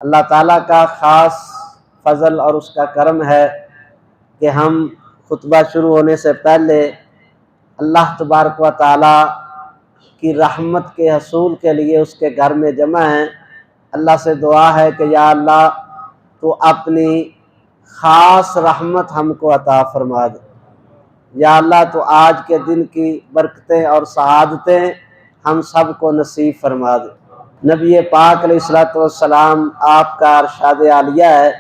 اللہ تعالیٰ کا خاص فضل اور اس کا کرم ہے کہ ہم خطبہ شروع ہونے سے پہلے اللہ تبارک و تعالیٰ کی رحمت کے حصول کے لیے اس کے گھر میں جمع ہیں۔ اللہ سے دعا ہے کہ یا اللہ تو اپنی خاص رحمت ہم کو عطا فرما دے۔ یا اللہ تو آج کے دن کی برکتیں اور سعادتیں ہم سب کو نصیب فرما دے۔ نبی پاک علیہ الصلوۃ والسلام آپ کا ارشاد عالیہ ہے،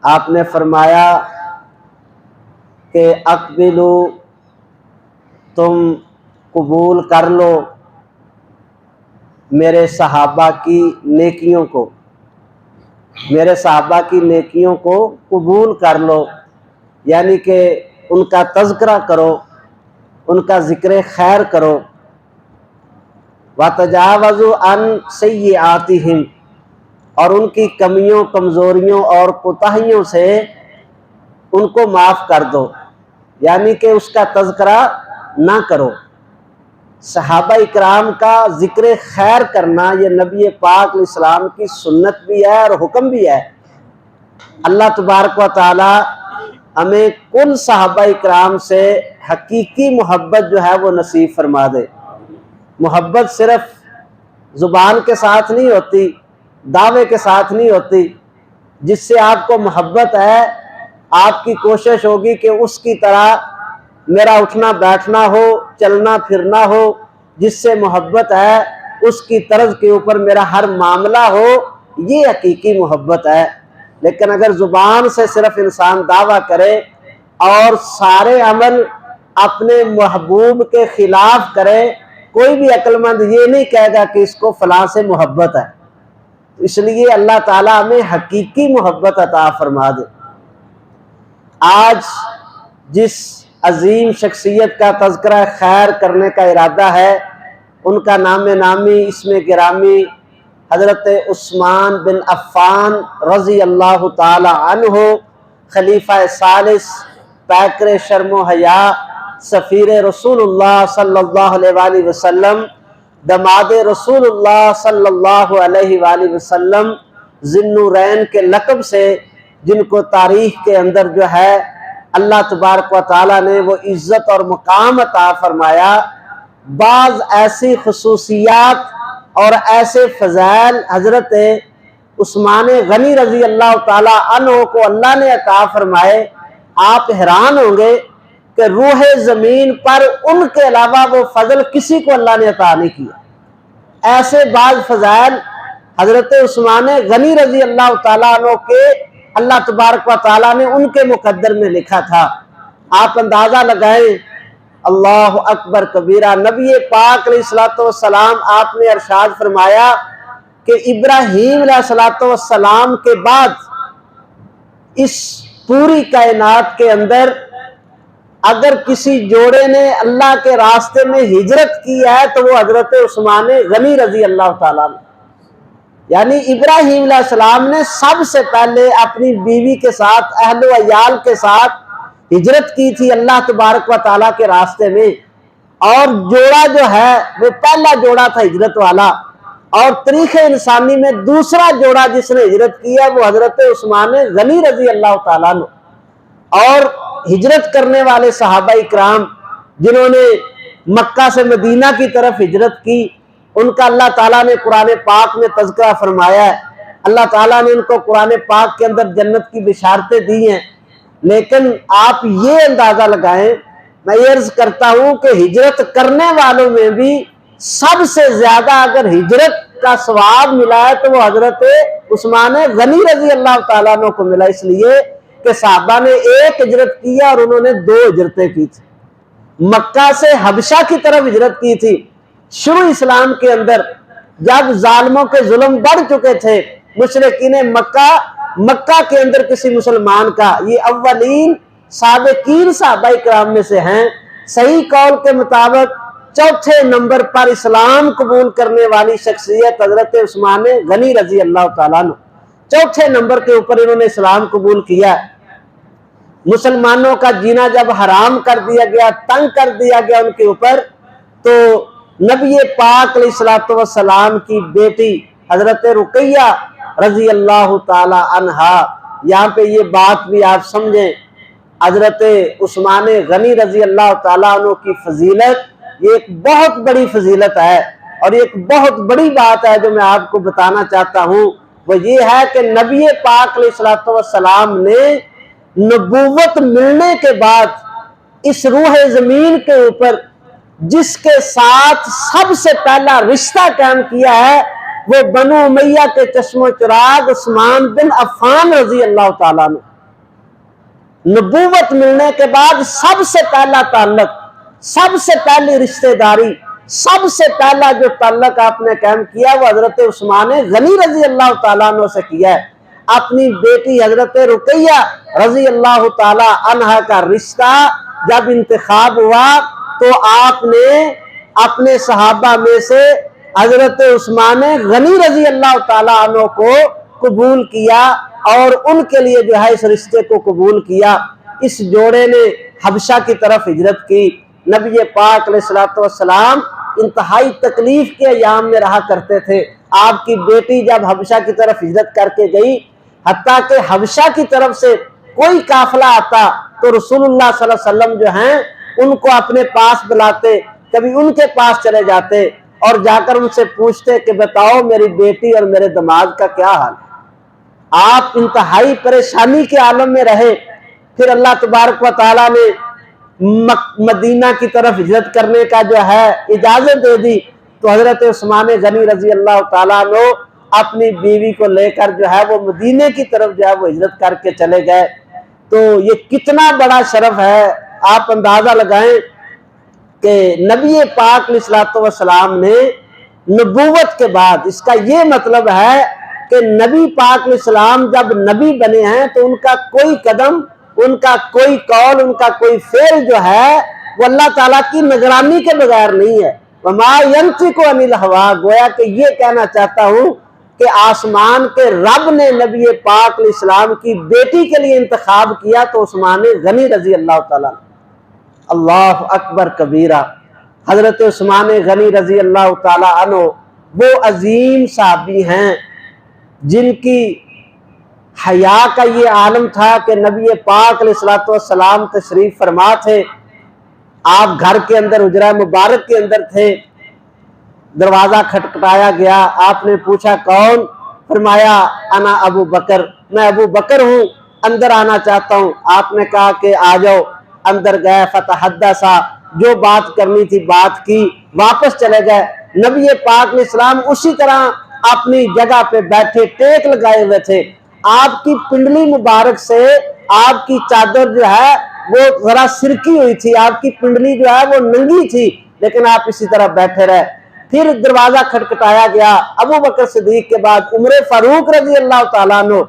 آپ نے فرمایا کہ اقبلو، تم قبول کر لو میرے صحابہ کی نیکیوں کو، میرے صحابہ کی نیکیوں کو قبول کر لو، یعنی کہ ان کا تذکرہ کرو، ان کا ذکر خیر کرو۔ وَتَجَاوَزُوا عَنْ سَيِّئَاتِهِمْ، اور ان کی کمیوں، کمزوریوں اور کوتاہیوں سے ان کو معاف کر دو، یعنی کہ اس کا تذکرہ نہ کرو۔ صحابہ اکرام کا ذکر خیر کرنا یہ نبی پاک علیہ السلام کی سنت بھی ہے اور حکم بھی ہے۔ اللہ تبارک و تعالی ہمیں کل صحابہ اکرام سے حقیقی محبت جو ہے وہ نصیب فرما دے۔ محبت صرف زبان کے ساتھ نہیں ہوتی، دعوے کے ساتھ نہیں ہوتی۔ جس سے آپ کو محبت ہے، آپ کی کوشش ہوگی کہ اس کی طرح میرا اٹھنا بیٹھنا ہو، چلنا پھرنا ہو۔ جس سے محبت ہے اس کی طرز کے اوپر میرا ہر معاملہ ہو، یہ حقیقی محبت ہے۔ لیکن اگر زبان سے صرف انسان دعویٰ کرے اور سارے عمل اپنے محبوب کے خلاف کرے، کوئی بھی عقل مند یہ نہیں کہے گا کہ اس کو فلاں سے محبت ہے۔ اس لیے اللہ تعالیٰ ہمیں حقیقی محبت عطا فرما دے۔ آج جس عظیم شخصیت کا تذکرہ خیر کرنے کا ارادہ ہے، ان کا نام نامی، اسم گرامی حضرت عثمان بن عفان رضی اللہ تعالی عنہ، خلیفہ ثالث، پیکر شرم و حیا، سفیر رسول اللہ صلی اللہ علیہ وآلہ وسلم، دماد رسول اللہ صلی اللہ علیہ وآلہ وسلم، ذی النورین کے لقب سے، جن کو تاریخ کے اندر جو ہے اللہ تبارک و تعالیٰ نے وہ عزت اور مقام عطا فرمایا۔ بعض ایسی خصوصیات اور ایسے فضائل حضرت عثمان غنی رضی اللہ تعالیٰ عنہ کو اللہ نے عطا فرمائے، آپ حیران ہوں گے کہ روح زمین پر ان کے علاوہ وہ فضل کسی کو اللہ نے عطا نہیں کیا۔ ایسے بعض فضائل حضرت عثمان غنی رضی اللہ تعالیٰ عنہ کے اللہ تبارک و تعالیٰ نے ان کے مقدر میں لکھا تھا۔ آپ اندازہ لگائیں، اللہ اکبر کبیرہ، نبی پاک علیہ السلام آپ نے ارشاد فرمایا کہ ابراہیم علیہ السلام کے بعد اس پوری کائنات کے اندر اگر کسی جوڑے نے اللہ کے راستے میں ہجرت کی ہے تو وہ حضرت عثمان غنی رضی اللہ تعالیٰ عنہ، یعنی ابراہیم علیہ السلام نے سب سے پہلے اپنی بیوی کے ساتھ، اہل و عیال کے ساتھ ہجرت کی تھی اللہ تبارک و تعالیٰ کے راستے میں، اور جوڑا جو ہے وہ پہلا جوڑا تھا ہجرت والا، اور تاریخ انسانی میں دوسرا جوڑا جس نے ہجرت کی ہے وہ حضرت عثمان غنی رضی اللہ تعالیٰ عنہ۔ اور ہجرت کرنے والے صحابہ اکرام جنہوں نے مکہ سے مدینہ کی طرف ہجرت کی، ان کا اللہ تعالیٰ نے قرآن پاک میں تذکرہ فرمایا ہے۔ اللہ تعالیٰ نے ان کو قرآن پاک کے اندر جنت کی بشارتیں دی ہیں۔ لیکن آپ یہ اندازہ لگائیں، میں یہ عرض کرتا ہوں کہ ہجرت کرنے والوں میں بھی سب سے زیادہ اگر ہجرت کا ثواب ملا ہے تو وہ حضرت عثمان غنی رضی اللہ تعالیٰ عنہ کو ملا، اس لیے کہ صحابہ نے ایک ہجرت کی اور انہوں نے 2 ہجرتیں کی تھی۔ مکہ سے حبشہ کی طرف ہجرت کی تھی شروع اسلام کے اندر، جب ظالموں کے ظلم بڑھ چکے تھے، مشرکین مکہ کے اندر کسی مسلمان کا، یہ اولین سابقین صحابہ کرام میں سے ہیں۔ صحیح قول کے مطابق 4تھے نمبر پر اسلام قبول کرنے والی شخصیت حضرت عثمان غنی رضی اللہ تعالیٰ عنہ، 4تھے نمبر کے اوپر انہوں نے اسلام قبول کیا۔ مسلمانوں کا جینا جب حرام کر دیا گیا، تنگ کر دیا گیا ان کے اوپر، تو نبی پاک علیہ السلام کی بیٹی حضرت رقیہ رضی اللہ تعالی عنہا۔ یہاں پہ یہ بات بھی آپ سمجھیں، حضرت عثمان غنی رضی اللہ تعالیٰ عنہ کی فضیلت یہ ایک بہت بڑی فضیلت ہے، اور ایک بہت بڑی بات ہے جو میں آپ کو بتانا چاہتا ہوں، وہ یہ ہے کہ نبی پاک علیہ الصلوۃ والسلام نے نبوت ملنے کے بعد اس روح زمین کے اوپر جس کے ساتھ سب سے پہلا رشتہ قائم کیا ہے وہ بنو امیہ کے چشم و چراغ عثمان بن عفان رضی اللہ تعالیٰ عنہ۔ نبوت ملنے کے بعد سب سے پہلا تعلق، سب سے پہلی رشتہ داری، سب سے پہلا جو تعلق آپ نے قائم کیا وہ حضرت عثمان غنی رضی اللہ تعالیٰ عنہ سے کیا ہے۔ اپنی بیٹی حضرت رقیہ رضی اللہ تعالیٰ عنہ کا رشتہ جب انتخاب ہوا تو آپ نے اپنے صحابہ میں سے حضرت عثمان غنی رضی اللہ تعالیٰ عنہ کو قبول کیا اور ان کے لیے جو ہے اس رشتے کو قبول کیا۔ اس جوڑے نے حبشہ کی طرف ہجرت کی۔ نبی پاک علیہ الصلوۃ والسلام انتہائی تکلیف کے ایام میں رہا کرتے تھے۔ آپ کی بیٹی جب حبشہ کی طرف ہجرت کر کے گئی، حتیٰ کہ حبشہ کی طرف سے کوئی قافلہ آتا تو رسول اللہ صلی اللہ علیہ وسلم جو ہیں ان کو اپنے پاس بلاتے، کبھی ان کے پاس چلے جاتے اور جا کر ان سے پوچھتے کہ بتاؤ میری بیٹی اور میرے داماد کا کیا حال ہے۔ آپ انتہائی پریشانی کے عالم میں رہے۔ پھر اللہ تبارک و تعالیٰ نے مدینہ کی طرف ہجرت کرنے کا جو ہے اجازت دے دی، تو حضرت عثمان غنی رضی اللہ تعالیٰ عنہ اپنی بیوی کو لے کر جو ہے وہ مدینے کی طرف جو ہے وہ ہجرت کر کے چلے گئے۔ تو یہ کتنا بڑا شرف ہے، آپ اندازہ لگائیں کہ نبی پاک علیہ الصلوۃ والسلام نے نبوت کے بعد، اس کا یہ مطلب ہے کہ نبی پاک علیہ السلام جب نبی بنے ہیں تو ان کا کوئی قدم، ان کا کوئی قول، ان کا کوئی فعل جو ہے وہ اللہ تعالیٰ کی نگرانی کے بغیر نہیں ہے۔ وَمَا يَنطِقُ عَنِ الْهَوَىٰ، گویا کہ یہ کہنا چاہتا ہوں کہ آسمان کے رب نے نبی پاک علیہ السلام کی بیٹی کے لیے انتخاب کیا تو عثمان غنی رضی اللہ تعالیٰ۔ اللہ اکبر کبیرہ۔ حضرت عثمان غنی رضی اللہ تعالیٰ عنہ وہ عظیم صحابی ہیں جن کی حیا کا یہ عالم تھا کہ نبی پاک علیہ الصلوۃ والسلام تشریف فرما تھے۔ آپ گھر کے اندر حجرہ مبارک کے اندر تھے، دروازہ کھٹکھٹایا گیا، آپ نے پوچھا کون؟ فرمایا انا ابو بکر، میں ابو بکر ہوں، اندر آنا چاہتا ہوں۔ آپ نے کہا کہ آ جاؤ۔ اندر گئے، فتحدثا، جو بات کرنی تھی بات کی، واپس چلے گئے۔ نبی پاک علیہ السلام اسی طرح اپنی جگہ پہ بیٹھے ٹیک لگائے ہوئے تھے۔ آپ کی پنڈلی مبارک سے آپ کی چادر جو ہے وہ ذرا سرکی ہوئی تھی، آپ کی پنڈلی جو ہے وہ ننگی تھی، لیکن آپ اسی طرح بیٹھے رہے۔ پھر دروازہ کھٹکھٹایا گیا، ابو بکر صدیق کے بعد عمر فاروق رضی اللہ تعالیٰ عنہ،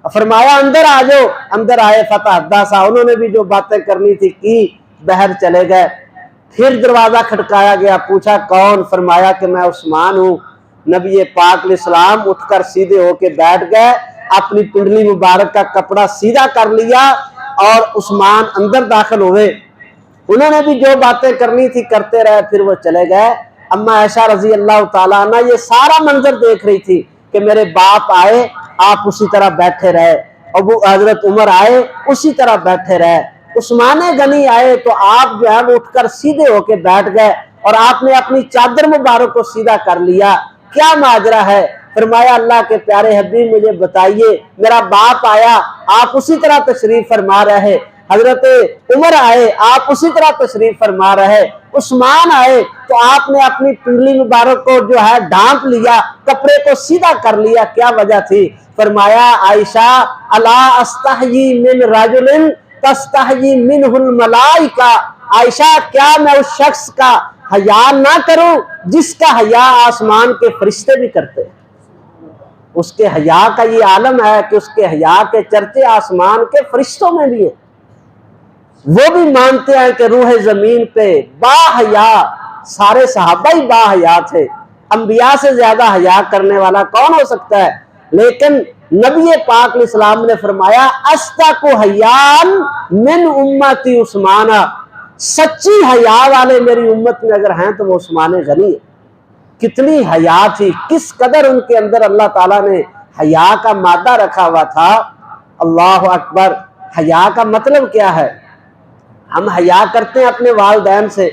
فرمایا اندر آ جاؤ۔ اندر آئے، فتحدثا، انہوں نے بھی جو باتیں کرنی تھی کی، باہر چلے گئے۔ پھر دروازہ کھٹکایا گیا، پوچھا کون؟ فرمایا کہ میں عثمان ہوں۔ نبی پاک علیہ السلام اٹھ کر سیدھے ہو کے بیٹھ گئے، اپنی پنڈلی مبارک کا کپڑا سیدھا کر لیا اور عثمان اندر داخل ہوئے۔ انہوں نے بھی جو باتیں کرنی تھی کرتے رہے، پھر وہ چلے گئے۔ اما عائشہ رضی اللہ تعالیٰ عنہ یہ سارا منظر دیکھ رہی تھی کہ میرے باپ آئے، آپ اسی طرح بیٹھے رہے، ابو حضرت عمر آئے اسی طرح بیٹھے رہے، عثمان غنی آئے تو آپ جو ہے وہ اٹھ کر سیدھے ہو کے بیٹھ گئے اور آپ نے اپنی چادر مبارک کو سیدھا کر لیا۔ کیا ماجرا ہے؟ فرمایا اللہ کے پیارے حبیب مجھے بتائیے، میرا باپ آیا آپ اسی طرح تشریف فرما رہے، حضرت عمر آئے آپ اسی طرح تشریف فرما رہے، عثمان آئے تو آپ نے اپنی پنڈلی مبارک کو جو ہے ڈھانپ لیا، کپڑے کو سیدھا کر لیا، کیا وجہ تھی؟ فرمایا عائشہ الا استحیی من رجل تستحیی منہ الملائکہ، عائشہ کیا میں اس شخص کا حیا نہ کروں جس کا حیا آسمان کے فرشتے بھی کرتے ہیں؟ اس کے حیا کا یہ عالم ہے کہ اس کے حیا کے چرچے آسمان کے فرشتوں میں بھی ہیں، وہ بھی مانتے ہیں کہ روح زمین پہ با حیا، سارے صحابہ ہی با حیا تھے، انبیاء سے زیادہ حیا کرنے والا کون ہو سکتا ہے؟ لیکن نبی پاک علیہ السلام نے فرمایا استق حیان من امتی عثمان، سچی حیا والے میری امت میں اگر ہیں تو وہ عثمان غنی ہے۔ کتنی حیا تھی، کس قدر ان کے اندر اللہ تعالیٰ نے حیا کا مادہ رکھا ہوا تھا۔ اللہ اکبر! حیا کا مطلب کیا ہے؟ ہم حیا کرتے ہیں اپنے والدین سے،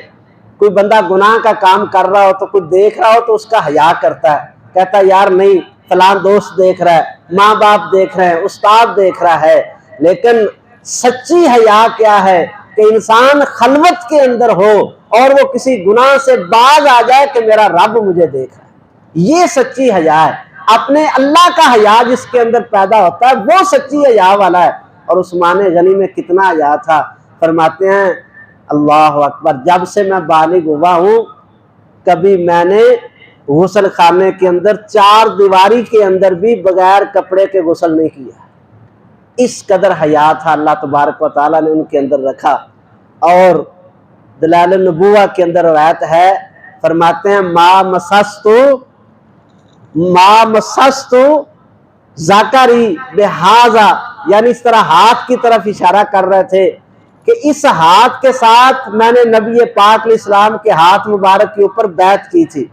کوئی بندہ گناہ کا کام کر رہا ہو تو کوئی دیکھ رہا ہو تو اس کا حیا کرتا ہے، کہتا ہے یار نہیں، فلاں دوست دیکھ رہا ہے، ماں باپ دیکھ رہے ہیں، استاد دیکھ رہا ہے۔ لیکن سچی حیا کیا ہے کہ انسان خلوت کے اندر ہو اور وہ کسی گناہ سے باز آ جائے کہ میرا رب مجھے دیکھ رہا ہے، یہ سچی حیا ہے۔ اپنے اللہ کا حیا جس کے اندر پیدا ہوتا ہے وہ سچی حیا والا ہے۔ اور عثمان غنی میں کتنا حیا تھا، فرماتے ہیں اللہ اکبر، جب سے میں بالغ ہوا ہوں کبھی میں نے غسل خانے کے اندر چار دیواری کے اندر بھی بغیر کپڑے کے غسل نہیں کیا۔ اس قدر حیا تھا اللہ تبارک و تعالیٰ نے ان کے اندر رکھا۔ اور دلائل النبوہ کے اندر روایت ہے، فرماتے ہیں ما مسستو ذکری بہذا، یعنی اس طرح ہاتھ کی طرف اشارہ کر رہے تھے کہ اس ہاتھ کے ساتھ میں نے نبی پاک علیہ السلام کے ہاتھ مبارک کے اوپر بیعت کی تھی،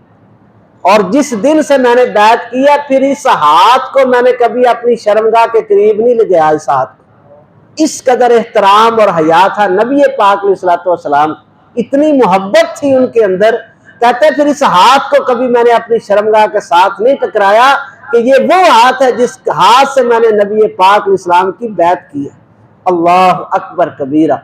اور جس دن سے میں نے بیعت کیا پھر اس ہاتھ کو میں نے کبھی اپنی شرمگاہ کے قریب نہیں لے گیا۔ اس ہاتھ کو اس قدر احترام اور حیا تھا نبی پاک علیہ السلام، اتنی محبت تھی ان کے اندر، کہتے پھر اس ہاتھ کو کبھی میں نے اپنی شرمگاہ کے ساتھ نہیں ٹکرایا کہ یہ وہ ہاتھ ہے جس ہاتھ سے میں نے نبی پاک علیہ السلام کی بیعت کی ہے۔ اللہ اکبر کبیرہ۔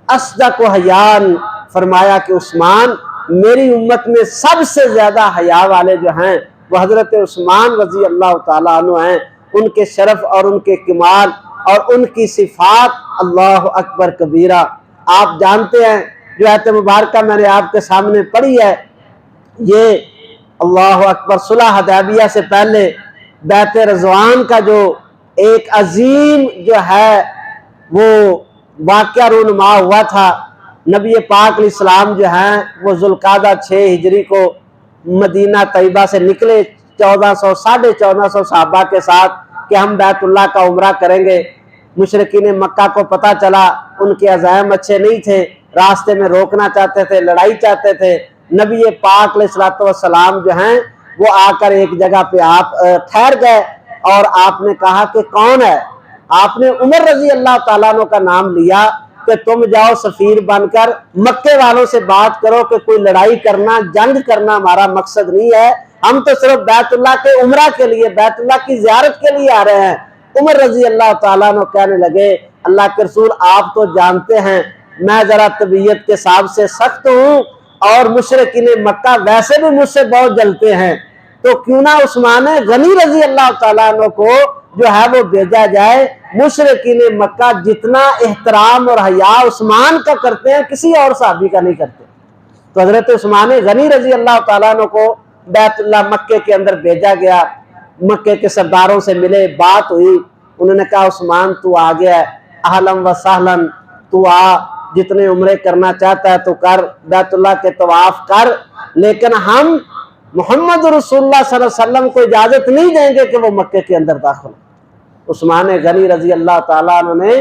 اصدق و حیان، فرمایا کہ عثمان میری امت میں سب سے زیادہ حیا والے جو ہیں وہ حضرت عثمان رضی اللہ تعالیٰ عنہ ہیں۔ ان کے شرف اور ان کے کمال اور ان کی صفات، اللہ اکبر کبیرہ۔ آپ جانتے ہیں جو آیت مبارکہ میں نے آپ کے سامنے پڑھی ہے، یہ اللہ اکبر صلح حدیبیہ سے پہلے بیعت رضوان کا جو ایک عظیم جو ہے وہ واقعہ رونما ہوا تھا۔ نبی پاک علیہ السلام جو ہیں وہ ذوالقعدہ 6 ہجری کو مدینہ طیبہ سے نکلے 1400 صحابہ کے ساتھ کہ ہم بیت اللہ کا عمرہ کریں گے۔ مشرکین مکہ کو پتہ چلا، ان کے عزائم اچھے نہیں تھے، راستے میں روکنا چاہتے تھے، لڑائی چاہتے تھے۔ نبی پاک علیہ السلام جو ہیں وہ آ کر ایک جگہ پہ آپ ٹھہر گئے اور آپ نے کہا کہ کون ہے؟ آپ نے عمر رضی اللہ تعالیٰ عنہ کا نام لیا کہ تم جاؤ سفیر بن کر مکے والوں سے بات کرو کہ کوئی لڑائی کرنا، جنگ کرنا ہمارا مقصد نہیں ہے، ہم تو صرف بیت اللہ کے عمرہ کے لیے، بیت اللہ کی زیارت کے لیے آ رہے ہیں۔ عمر رضی اللہ تعالیٰ عنہ کہنے لگے اللہ کے رسول آپ تو جانتے ہیں میں ذرا طبیعت کے حساب سے سخت ہوں اور مشرکین مکہ ویسے بھی مجھ سے بہت جلتے ہیں، تو کیوں نہ عثمان غنی رضی اللہ تعالیٰ عنہ کو جو ہے وہ بھیجا جائے۔ مشرکین مکہ جتنا احترام اور حیا عثمان کا کرتے ہیں کسی اور صحابی کا نہیں کرتے، تو حضرت عثمان غنی رضی اللہ تعالیٰ عنہ کو بیت اللہ مکے کے اندر بھیجا گیا۔ مکے کے سرداروں سے ملے، بات ہوئی، انہوں نے کہا عثمان تو آ گیا ہے، اہلاً و سہلاً، تو آ، جتنے عمرے کرنا چاہتا ہے تو کر، بیت اللہ کے طواف کر، لیکن ہم محمد رسول اللہ صلی اللہ علیہ وسلم کو اجازت نہیں دیں گے کہ وہ مکے کے اندر داخل ہو۔ عثمان غنی رضی اللہ تعالیٰ عنہ نے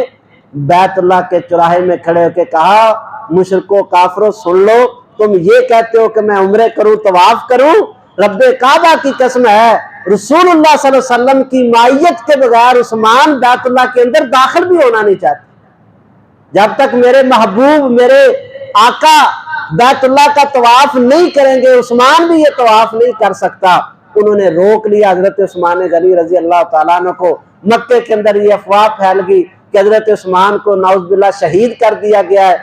بیت اللہ کے چوراہے میں کھڑے ہو کے کہا مشرکو کافرو سن لو، تم یہ کہتے ہو کہ میں عمرے کروں، طواف کروں، رب کعبہ کی قسم ہے رسول اللہ صلی اللہ علیہ وسلم کی معیت کے بغیر عثمان بیت اللہ کے اندر داخل بھی ہونا نہیں چاہتے۔ جب تک میرے محبوب، میرے آقا بیت اللہ کا طواف نہیں کریں گے عثمان بھی یہ طواف نہیں کر سکتا۔ انہوں نے روک لیا حضرت عثمان غنی رضی اللہ تعالیٰ عنہ کو۔ مکے کے اندر یہ افواہ پھیل گئی کہ حضرت عثمان کو نعوذ باللہ شہید کر دیا گیا ہے۔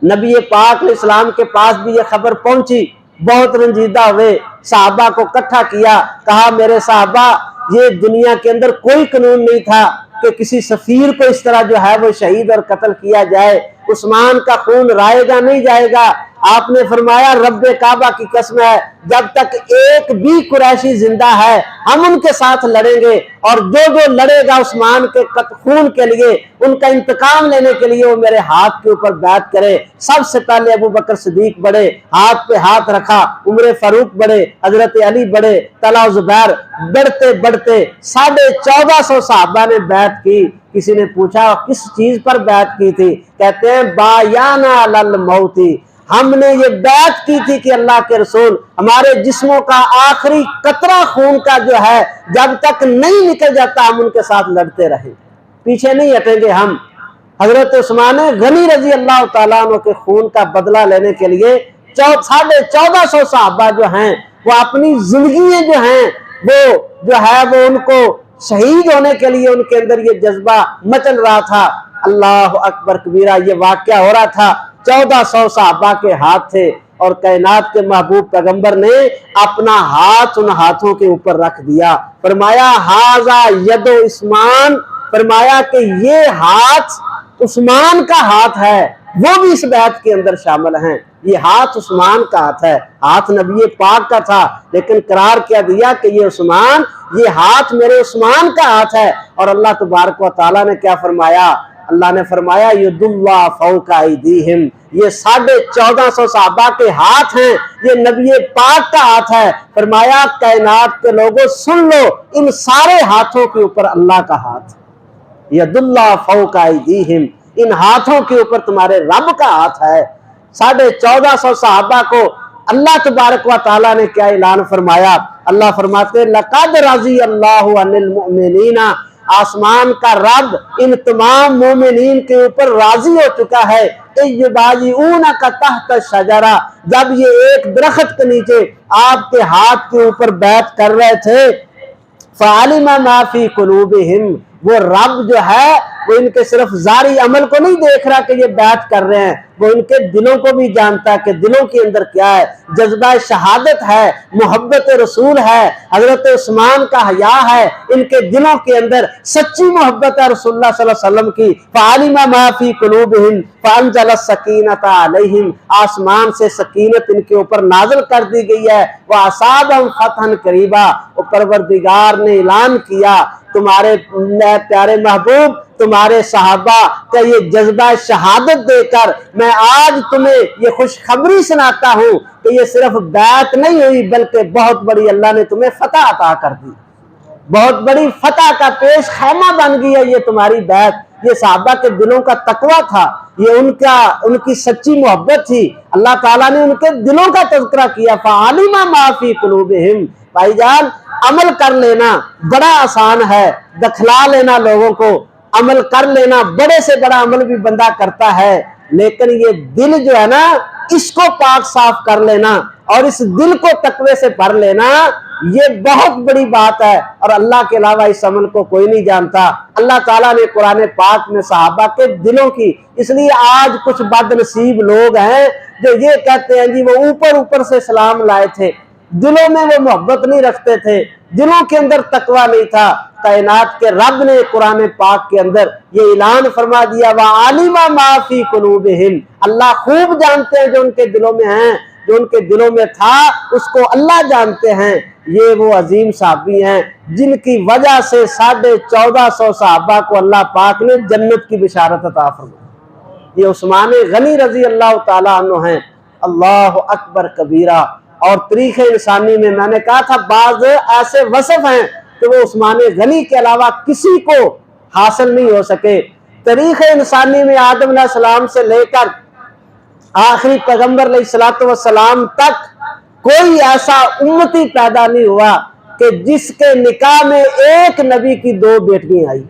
نبی پاک علیہ السلام کے پاس بھی یہ خبر پہنچی، بہت رنجیدہ ہوئے، صحابہ کو اکٹھا کیا، کہا میرے صحابہ یہ دنیا کے اندر کوئی قانون نہیں تھا کہ کسی سفیر کو اس طرح جو ہے وہ شہید اور قتل کیا جائے، عثمان کا خون رائے گا نہیں جائے گا۔ آپ نے فرمایا رب کعبہ کی قسم ہے جب تک ایک بھی قریشی زندہ ہے ہم ان کے ساتھ لڑیں گے، اور جو لڑے گا عثمان کے خون کے لیے، ان کا انتقام لینے کے لیے، وہ میرے ہاتھ کے اوپر بیعت کرے۔ سب سے پہلے ابو بکر صدیق بڑھے، ہاتھ پہ ہاتھ رکھا، عمر فاروق بڑھے، حضرت علی بڑھے، طلحہ زبیر، بڑھتے بڑھتے 1450 صحابہ نے بیعت کی۔ کسی نے پوچھا کس چیز پر بیعت کی تھی؟ کہتے ہیں بایانا علی الموت، ہم نے یہ بیعت کی تھی کہ اللہ کے رسول ہمارے جسموں کا آخری قطرہ خون کا جو ہے جب تک نہیں نکل جاتا ہم ان کے ساتھ لڑتے رہیں، پیچھے نہیں ہٹیں گے ہم۔ حضرت عثمان غنی رضی اللہ تعالیٰ عنہ کے خون کا بدلہ لینے کے لیے 1450 صحابہ جو ہیں وہ اپنی زندگیاں جو ہیں وہ ان کو شہید ہونے کے لیے ان کے اندر یہ جذبہ مچل رہا تھا۔ اللہ اکبر کبیرہ، یہ واقعہ ہو رہا تھا، 1400 صحابہ کے ہاتھ تھے اور کائنات کے محبوب پیغمبر نے اپنا ہاتھ ان ہاتھوں کے اوپر رکھ دیا، فرمایا ھذا ید عثمان، فرمایا کہ یہ ہاتھ عثمان کا ہاتھ ہے، وہ بھی اس بیعت کے اندر شامل ہیں، یہ ہاتھ عثمان کا ہاتھ ہے، ہاتھ نبی پاک کا تھا لیکن قرار کیا دیا کہ یہ ہاتھ میرے عثمان کا ہاتھ ہے۔ اور اللہ تبارک و تعالیٰ نے کیا فرمایا؟ اللہ نے فرمایا ید اللہ فوق ایدیہم، یہ 1450 صحابہ کے ہاتھ ہیں، یہ نبی پاک کا ہاتھ ہے۔ فرمایا کائنات کے لوگوں سن لو، ان سارے ہاتھوں کے اوپر اللہ کا ہاتھ، ید اللہ فوق ایدیہم، ان ہاتھوں کے اوپر تمہارے رب کا ہاتھ ہے۔ 1450 صحابہ کو اللہ تبارک و تعالیٰ نے کیا اعلان فرمایا؟ اللہ فرماتے لقد رضی اللہ عن المؤمنین، آسمان کا رب ان تمام مومنین کے اوپر راضی ہو چکا ہے، یبایعونک تحت الشجرہ، جب یہ ایک درخت کے نیچے آپ کے ہاتھ کے اوپر بیعت کر رہے تھے، فعلم ما فی قلوبہم، وہ رب جو ہے وہ ان کے صرف ظاہری عمل کو نہیں دیکھ رہا کہ یہ بیعت کر رہے ہیں، وہ ان کے دلوں کو بھی جانتا ہے کہ دلوں کے اندر کیا ہے، جذبہ شہادت ہے، محبت رسول ہے، حضرت عثمان کا حیا ہے، ان کے دلوں کے اندر سچی محبت ہے رسول اللہ صلی اللہ علیہ وسلم کی۔ فعلم ما فی قلوبہم فانزل السکینۃ علیہم، آسمان سے سکینت ان کے اوپر نازل کر دی گئی ہے۔ وَأَصَابَهُمْ فَتْحًا قَرِيبًا، اور پروردگار نے اعلان کیا تمہارے پیارے محبوب، تمہارے صحابہ کا یہ جذبہ شہادت دے کر میں آج تمہیں یہ خوشخبری سناتا ہوں کہ یہ صرف بیعت نہیں ہوئی بلکہ بہت بڑی اللہ نے تمہیں فتح عطا کر دی، بہت بڑی فتح کا پیش خیمہ بن گئی ہے یہ تمہاری بیعت۔ یہ صحابہ کے دلوں کا تقویٰ تھا، یہ ان کی سچی محبت تھی، اللہ تعالیٰ نے ان کے دلوں کا تذکرہ کیا۔ فَعَلِمَ مَا فِي قُلُوبِهِمْ، بھائی جان عمل کر لینا بڑا آسان ہے، دکھلا لینا لوگوں کو، عمل کر لینا بڑے سے بڑا عمل بھی بندہ کرتا ہے، لیکن یہ دل جو ہے نا اس کو پاک صاف کر لینا اور اس دل کو تقوی سے بھر لینا، یہ بہت بڑی بات ہے، اور اللہ کے علاوہ اس عمل کو کوئی نہیں جانتا۔ اللہ تعالیٰ نے قرآن پاک میں صحابہ کے دلوں کی، اس لیے آج کچھ بد نصیب لوگ ہیں جو یہ کہتے ہیں جی وہ اوپر سے اسلام لائے تھے، دلوں میں وہ محبت نہیں رکھتے تھے، دلوں کے اندر تقویٰ نہیں تھا۔ کائنات کے رب نے قرآن پاک کے اندر یہ اعلان فرما دیا وَعَلِمَ مَا فِي قُلُوبِهِمْ، اللہ خوب جانتے ہیں جو ان کے دلوں میں ہیں، جو ان کے دلوں میں تھا اس کو اللہ جانتے ہیں۔ یہ وہ عظیم صحابی ہیں جن کی وجہ سے 1450 صحابہ کو اللہ پاک نے جنت کی بشارت عطا فرمائی۔ یہ عثمان غنی رضی اللہ تعالیٰ عنہ ہیں، اللہ اکبر کبیرہ۔ اور تاریخ انسانی میں نے کہا تھا بعض ایسے وصف ہیں کہ وہ عثمان غنی کے علاوہ کسی کو حاصل نہیں ہو سکے۔ تاریخ انسانی میں آدم علیہ السلام سے لے کر آخری پیغمبر علیہ السلام تک کوئی ایسا امتی پیدا نہیں ہوا کہ جس کے نکاح میں ایک نبی کی 2 بیٹیاں آئی،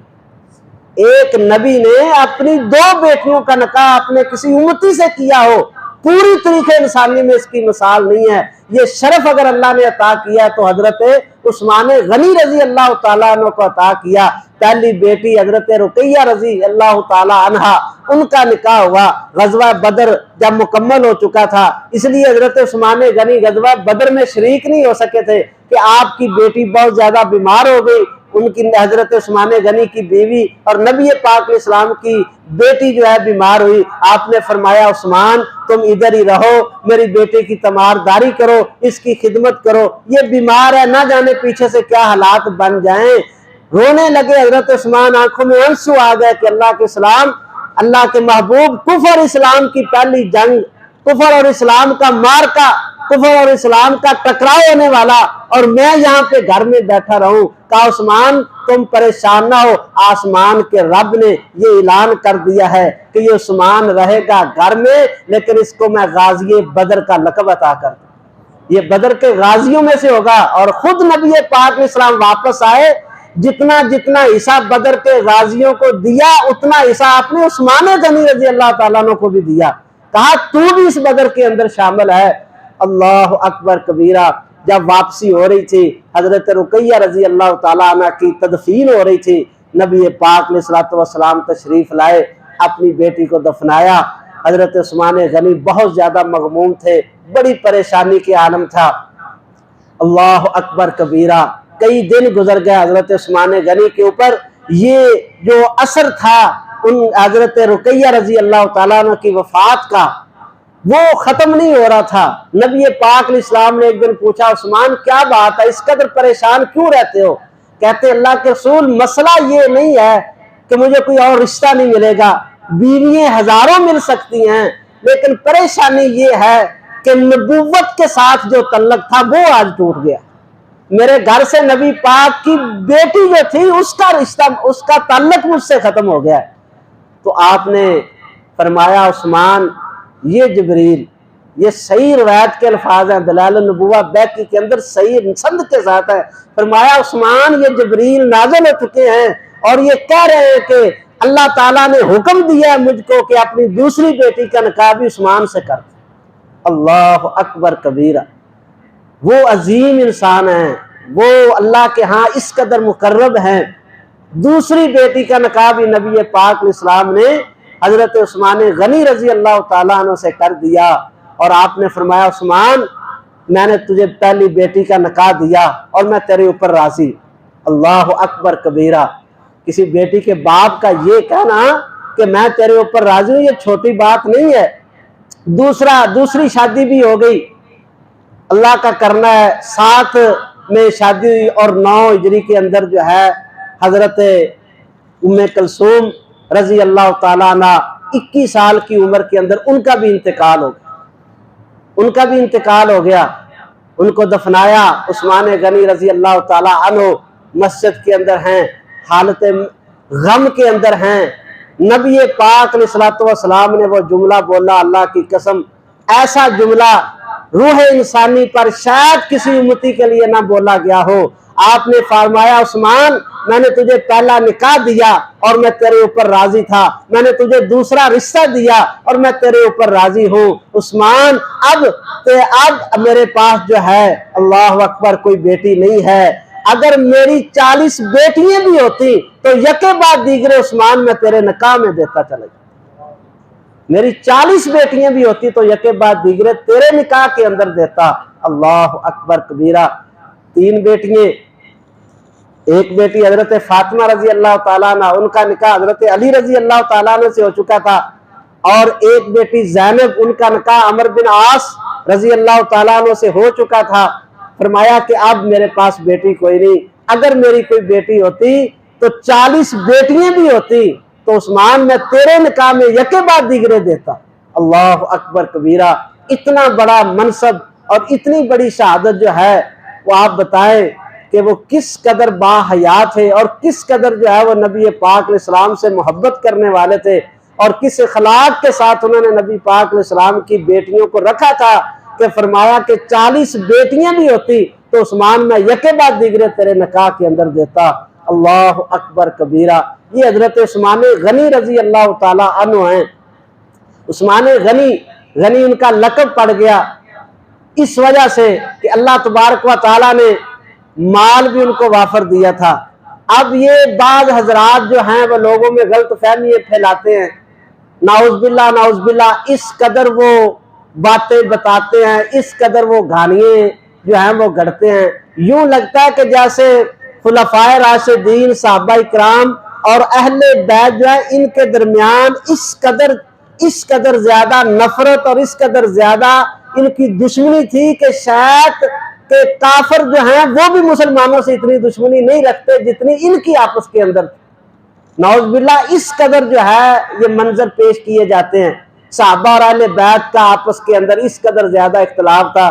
ایک نبی نے اپنی 2 بیٹیوں کا نکاح اپنے کسی امتی سے کیا ہو، پوری تاریخ انسانی میں اس کی مثال نہیں ہے۔ یہ شرف اگر اللہ نے عطا کیا تو حضرت عثمان غنی رضی اللہ تعالیٰ عنہ کو عطا کیا۔ پہلی بیٹی حضرت رقیہ رضی اللہ تعالیٰ عنہ، ان کا نکاح ہوا، غزوہ بدر جب مکمل ہو چکا تھا، اس لیے حضرت عثمان غنی غزوہ بدر میں شریک نہیں ہو سکے تھے کہ آپ کی بیٹی بہت زیادہ بیمار ہو گئی، ان کی حضرت عثمان غنی کی بیوی اور نبی پاک علیہ السلام کی بیٹی جو ہے بیمار ہوئی، آپ نے فرمایا عثمان تم ادھر ہی رہو، میری بیٹے کی تیمارداری کرو، اس کی خدمت کرو، یہ بیمار ہے، نہ جانے پیچھے سے کیا حالات بن جائیں۔ رونے لگے حضرت عثمان، آنکھوں میں آنسو آ گئے کہ اللہ کے اسلام، اللہ کے محبوب، کفر اسلام کی پہلی جنگ، کفر اور اسلام کا مارکا کفر اور اسلام کا ٹکراؤ ہونے والا اور میں یہاں پہ گھر میں بیٹھا رہوں۔ کہا عثمان تم پریشان نہ ہو، آسمان کے رب نے یہ اعلان کر دیا ہے کہ یہ عثمان رہے گا گھر میں، لیکن اس کو میں غازی بدر کا لقب عطا کر دوں، یہ بدر کے غازیوں میں سے ہوگا۔ اور خود نبی پاک علیہ السلام واپس آئے، جتنا جتنا حصہ بدر کے غازیوں کو دیا اتنا حصہ اپنے عثمان غنی رضی اللہ تعالیٰ عنہ کو بھی دیا، کہا تو بھی اس بدر کے اندر شامل ہے۔ اللہ اکبر کبیرہ۔ جب واپسی ہو رہی تھی، حضرت رقیہ رضی اللہ تعالیٰ عنہ کی تدفین ہو رہی تھی، نبی پاک علیہ السلام تشریف لائے، اپنی بیٹی کو دفنایا۔ حضرت عثمان غنی بہت زیادہ مغموم تھے، بڑی پریشانی کے عالم تھا۔ اللہ اکبر کبیرہ۔ کئی دن گزر گئے حضرت عثمان غنی کے اوپر، یہ جو اثر تھا ان حضرت رقیہ رضی اللہ تعالیٰ عنہ کی وفات کا وہ ختم نہیں ہو رہا تھا۔ نبی پاک علیہ السلام نے ایک دن پوچھا عثمان کیا بات ہے، اس قدر پریشان کیوں رہتے ہو؟ کہتے اللہ کے رسول مسئلہ یہ نہیں ہے کہ مجھے کوئی اور رشتہ نہیں ملے گا، بیویاں ہزاروں مل سکتی ہیں، لیکن پریشانی یہ ہے کہ نبوت کے ساتھ جو تعلق تھا وہ آج ٹوٹ گیا۔ میرے گھر سے نبی پاک کی بیٹی جو تھی اس کا رشتہ، اس کا تعلق مجھ سے ختم ہو گیا۔ تو آپ نے فرمایا عثمان یہ جبریل، یہ صحیح روایت کے الفاظ ہیں، دلائل النبوہ بیکی کے اندر صحیح سند کے ساتھ ہے، فرمایا عثمان یہ جبریل نازل ہو چکے ہیں اور یہ کہہ رہے ہیں کہ اللہ تعالیٰ نے حکم دیا ہے مجھ کو کہ اپنی دوسری بیٹی کا نکاح بھی عثمان سے کر۔ اللہ اکبر کبیرہ۔ وہ عظیم انسان ہیں، وہ اللہ کے ہاں اس قدر مقرب ہیں، دوسری بیٹی کا نکاح بھی نبی پاک علیہ السلام نے حضرت عثمان غنی رضی اللہ تعالیٰ عنہ سے کر دیا۔ اور آپ نے فرمایا عثمان میں نے تجھے پہلی بیٹی کا نکاح دیا اور میں تیرے اوپر راضی۔ اللہ اکبر کبیرہ۔ کسی بیٹی کے باپ کا یہ کہنا کہ میں تیرے اوپر راضی ہوں یہ چھوٹی بات نہیں ہے۔ دوسری شادی بھی ہو گئی، اللہ کا کرنا ہے، 7 میں شادی ہوئی اور 9 ہجری کے اندر جو ہے حضرت ام کلثوم رضی اللہ تعالیٰ عنہ 21 سال کی عمر کے اندر ان کا بھی انتقال ہو گیا۔ ان کو دفنایا، عثمان غنی رضی اللہ تعالیٰ عنہ مسجد کے اندر ہیں، حالت غم کے اندر ہیں۔ نبی پاک علیہ السلام نے وہ جملہ بولا، اللہ کی قسم ایسا جملہ روح انسانی پر شاید کسی امتی کے لیے نہ بولا گیا ہو۔ آپ نے فرمایا عثمان میں نے تجھے پہلا نکاح دیا اور میں تیرے اوپر راضی تھا، میں نے تجھے دوسرا رشتہ دیا اور میں تیرے اوپر راضی ہوں۔ عثمان اب میرے پاس جو ہے اللہ اکبر کوئی بیٹی نہیں ہے، اگر میری 40 بیٹیاں بھی ہوتی تو یکے بعد دیگرے عثمان میں تیرے نکاح میں دیتا چلا جاتا، میری 40 بیٹیاں بھی ہوتی تو یکے بعد دیگرے تیرے نکاح کے اندر دیتا۔ اللہ اکبر کبیرہ۔ 3 بیٹیاں، ایک بیٹی حضرت فاطمہ رضی اللہ تعالیٰ عنہ، ان کا نکاح حضرت علی رضی اللہ تعالیٰ عنہ سے ہو چکا تھا، اور ایک بیٹی زینب، ان کا نکاح عمر بن عاص رضی اللہ تعالیٰ عنہ سے ہو چکا تھا۔ فرمایا کہ اب میرے پاس بیٹی کوئی نہیں، اگر میری کوئی بیٹی ہوتی تو 40 بیٹیاں بھی ہوتی تو عثمان میں تیرے نکاح میں یکے بعد دیگرے دیتا۔ اللہ اکبر کبیرہ۔ اتنا بڑا منصب اور اتنی بڑی شہادت جو ہے وہ آپ بتائیں کہ وہ کس قدر با حیا تھے اور کس قدر جو ہے وہ نبی پاک علیہ السلام سے محبت کرنے والے تھے، اور کس اخلاق کے ساتھ انہوں نے نبی پاک علیہ السلام کی بیٹیوں کو رکھا تھا کہ فرمایا کہ 40 بیٹیاں بھی ہوتی تو عثمان میں یکے بعد دیگرے تیرے نکاح کے اندر دیتا۔ اللہ اکبر کبیرہ۔ یہ حضرت عثمان غنی رضی اللہ تعالیٰ عنہ ہیں۔ عثمان غنی ان کا لقب پڑ گیا اس وجہ سے کہ اللہ تبارک و تعالیٰ نے مال بھی ان کو وافر دیا تھا۔ اب یہ بعض حضرات جو ہیں وہ لوگوں میں غلط فہمیاں پھیلاتے ہیں، نعوذ باللہ، اس قدر وہ باتیں بتاتے ہیں، اس قدر وہ گھانیے جو ہیں وہ گڑتے ہیں، یوں لگتا ہے کہ جیسے خلفائے راشدین، صحابہ اکرام اور اہل بیت جو ہے ان کے درمیان اس قدر زیادہ نفرت اور اس قدر زیادہ ان کی دشمنی تھی کہ شاید کہ کافر جو ہیں وہ بھی مسلمانوں سے اتنی دشمنی نہیں رکھتے جتنی ان کی آپس کے اندر تھی۔ نعوذ باللہ، اس قدر جو ہے یہ منظر پیش کیے جاتے ہیں، صحابہ اور اہل بیت کا آپس کے اندر اس قدر زیادہ اختلاف تھا۔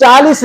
40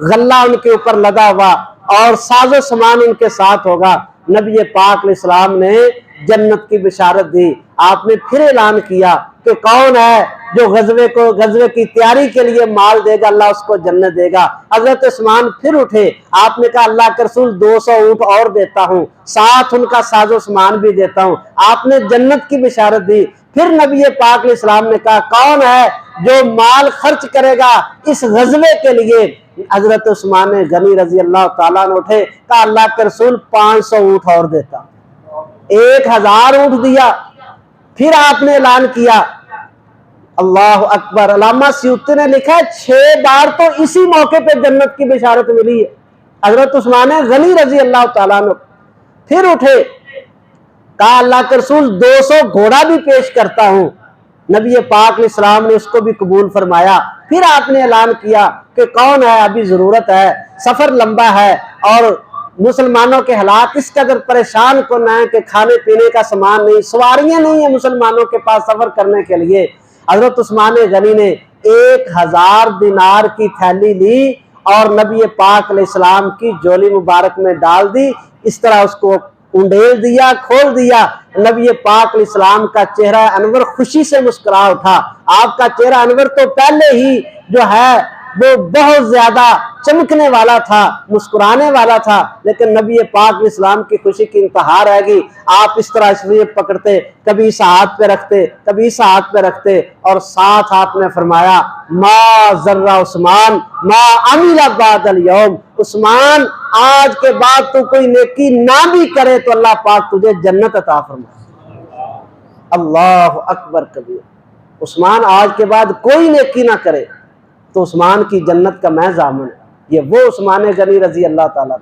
غلہ ان کے اوپر لدا ہوا اور ساز و سامان ان کے ساتھ ہوگا۔ نبی پاک علیہ السلام نے جنت کی بشارت دی۔ آپ نے پھر اعلان کیا کہ کون ہے جو غزوے کی تیاری کے لیے مال دے گا، اللہ اس کو جنت دے گا۔ حضرت عثمان پھر اٹھے، آپ نے کہا اللہ کے رسول 200 اونٹ اور دیتا ہوں، ساتھ ان کا ساز و سامان بھی دیتا ہوں۔ آپ نے جنت کی بشارت دی۔ پھر نبی پاک علیہ السلام نے کہا کون ہے جو مال خرچ کرے گا اس غزوے کے لیے؟ حضرت عثمان غنی رضی اللہ تعالیٰ نے اٹھے، کہا اللہ کے رسول 500 اونٹ اور دیتا ہوں۔ 1000 اونٹ دیا۔ پھر آپ نے اعلان کیا، اللہ اکبر۔ علامہ سیوطی نے لکھا ہے 6 بار تو اسی موقع پہ جنت کی بشارت ملی ہے حضرت عثمان غنی رضی اللہ تعالیٰ نے۔ پھر اٹھے، کہا اللہ کے رسول 200 گھوڑا بھی پیش کرتا ہوں۔ نبی پاک علیہ السلام نے اس کو بھی قبول فرمایا۔ پھر آپ نے اعلان کیا کہ کون ہے، ابھی ضرورت ہے، سفر لمبا ہے اور مسلمانوں کے حالات اس قدر پریشان کن ہیں کہ کھانے پینے کا سامان نہیں، سواریاں نہیں ہیں مسلمانوں کے پاس سفر کرنے کے لیے۔ حضرت عثمان غنی نے 1000 دینار کی تھیلی لی اور نبی پاک علیہ السلام کی جولی مبارک میں ڈال دی، اس طرح اس کو انڈیل دیا، کھول دیا۔ نبی پاک علیہ السلام کا چہرہ انور خوشی سے مسکرا اٹھا۔ آپ کا چہرہ انور تو پہلے ہی جو ہے وہ بہت زیادہ چمکنے والا تھا، مسکرانے والا تھا، لیکن نبی پاک علیہ السلام کی خوشی کی انتہا رہ گئی۔ آپ اس طرح شریف پکڑتے، کبھی اس ہاتھ پہ رکھتے، کبھی اس ہاتھ پہ رکھتے، اور ساتھ آپ نے فرمایا ما ذر عثمان ما عمل بعد اليوم، عثمان آج کے بعد تو کوئی نیکی نہ بھی کرے تو اللہ پاک تجھے جنت عطا فرمائے۔ اللہ اکبر کبیر۔ عثمان آج کے بعد کوئی نیکی نہ کرے تو عثمان کی جنت کا میں ضامن ہے۔ یہ وہ عثمان غنی رضی اللہ تعالیٰ۔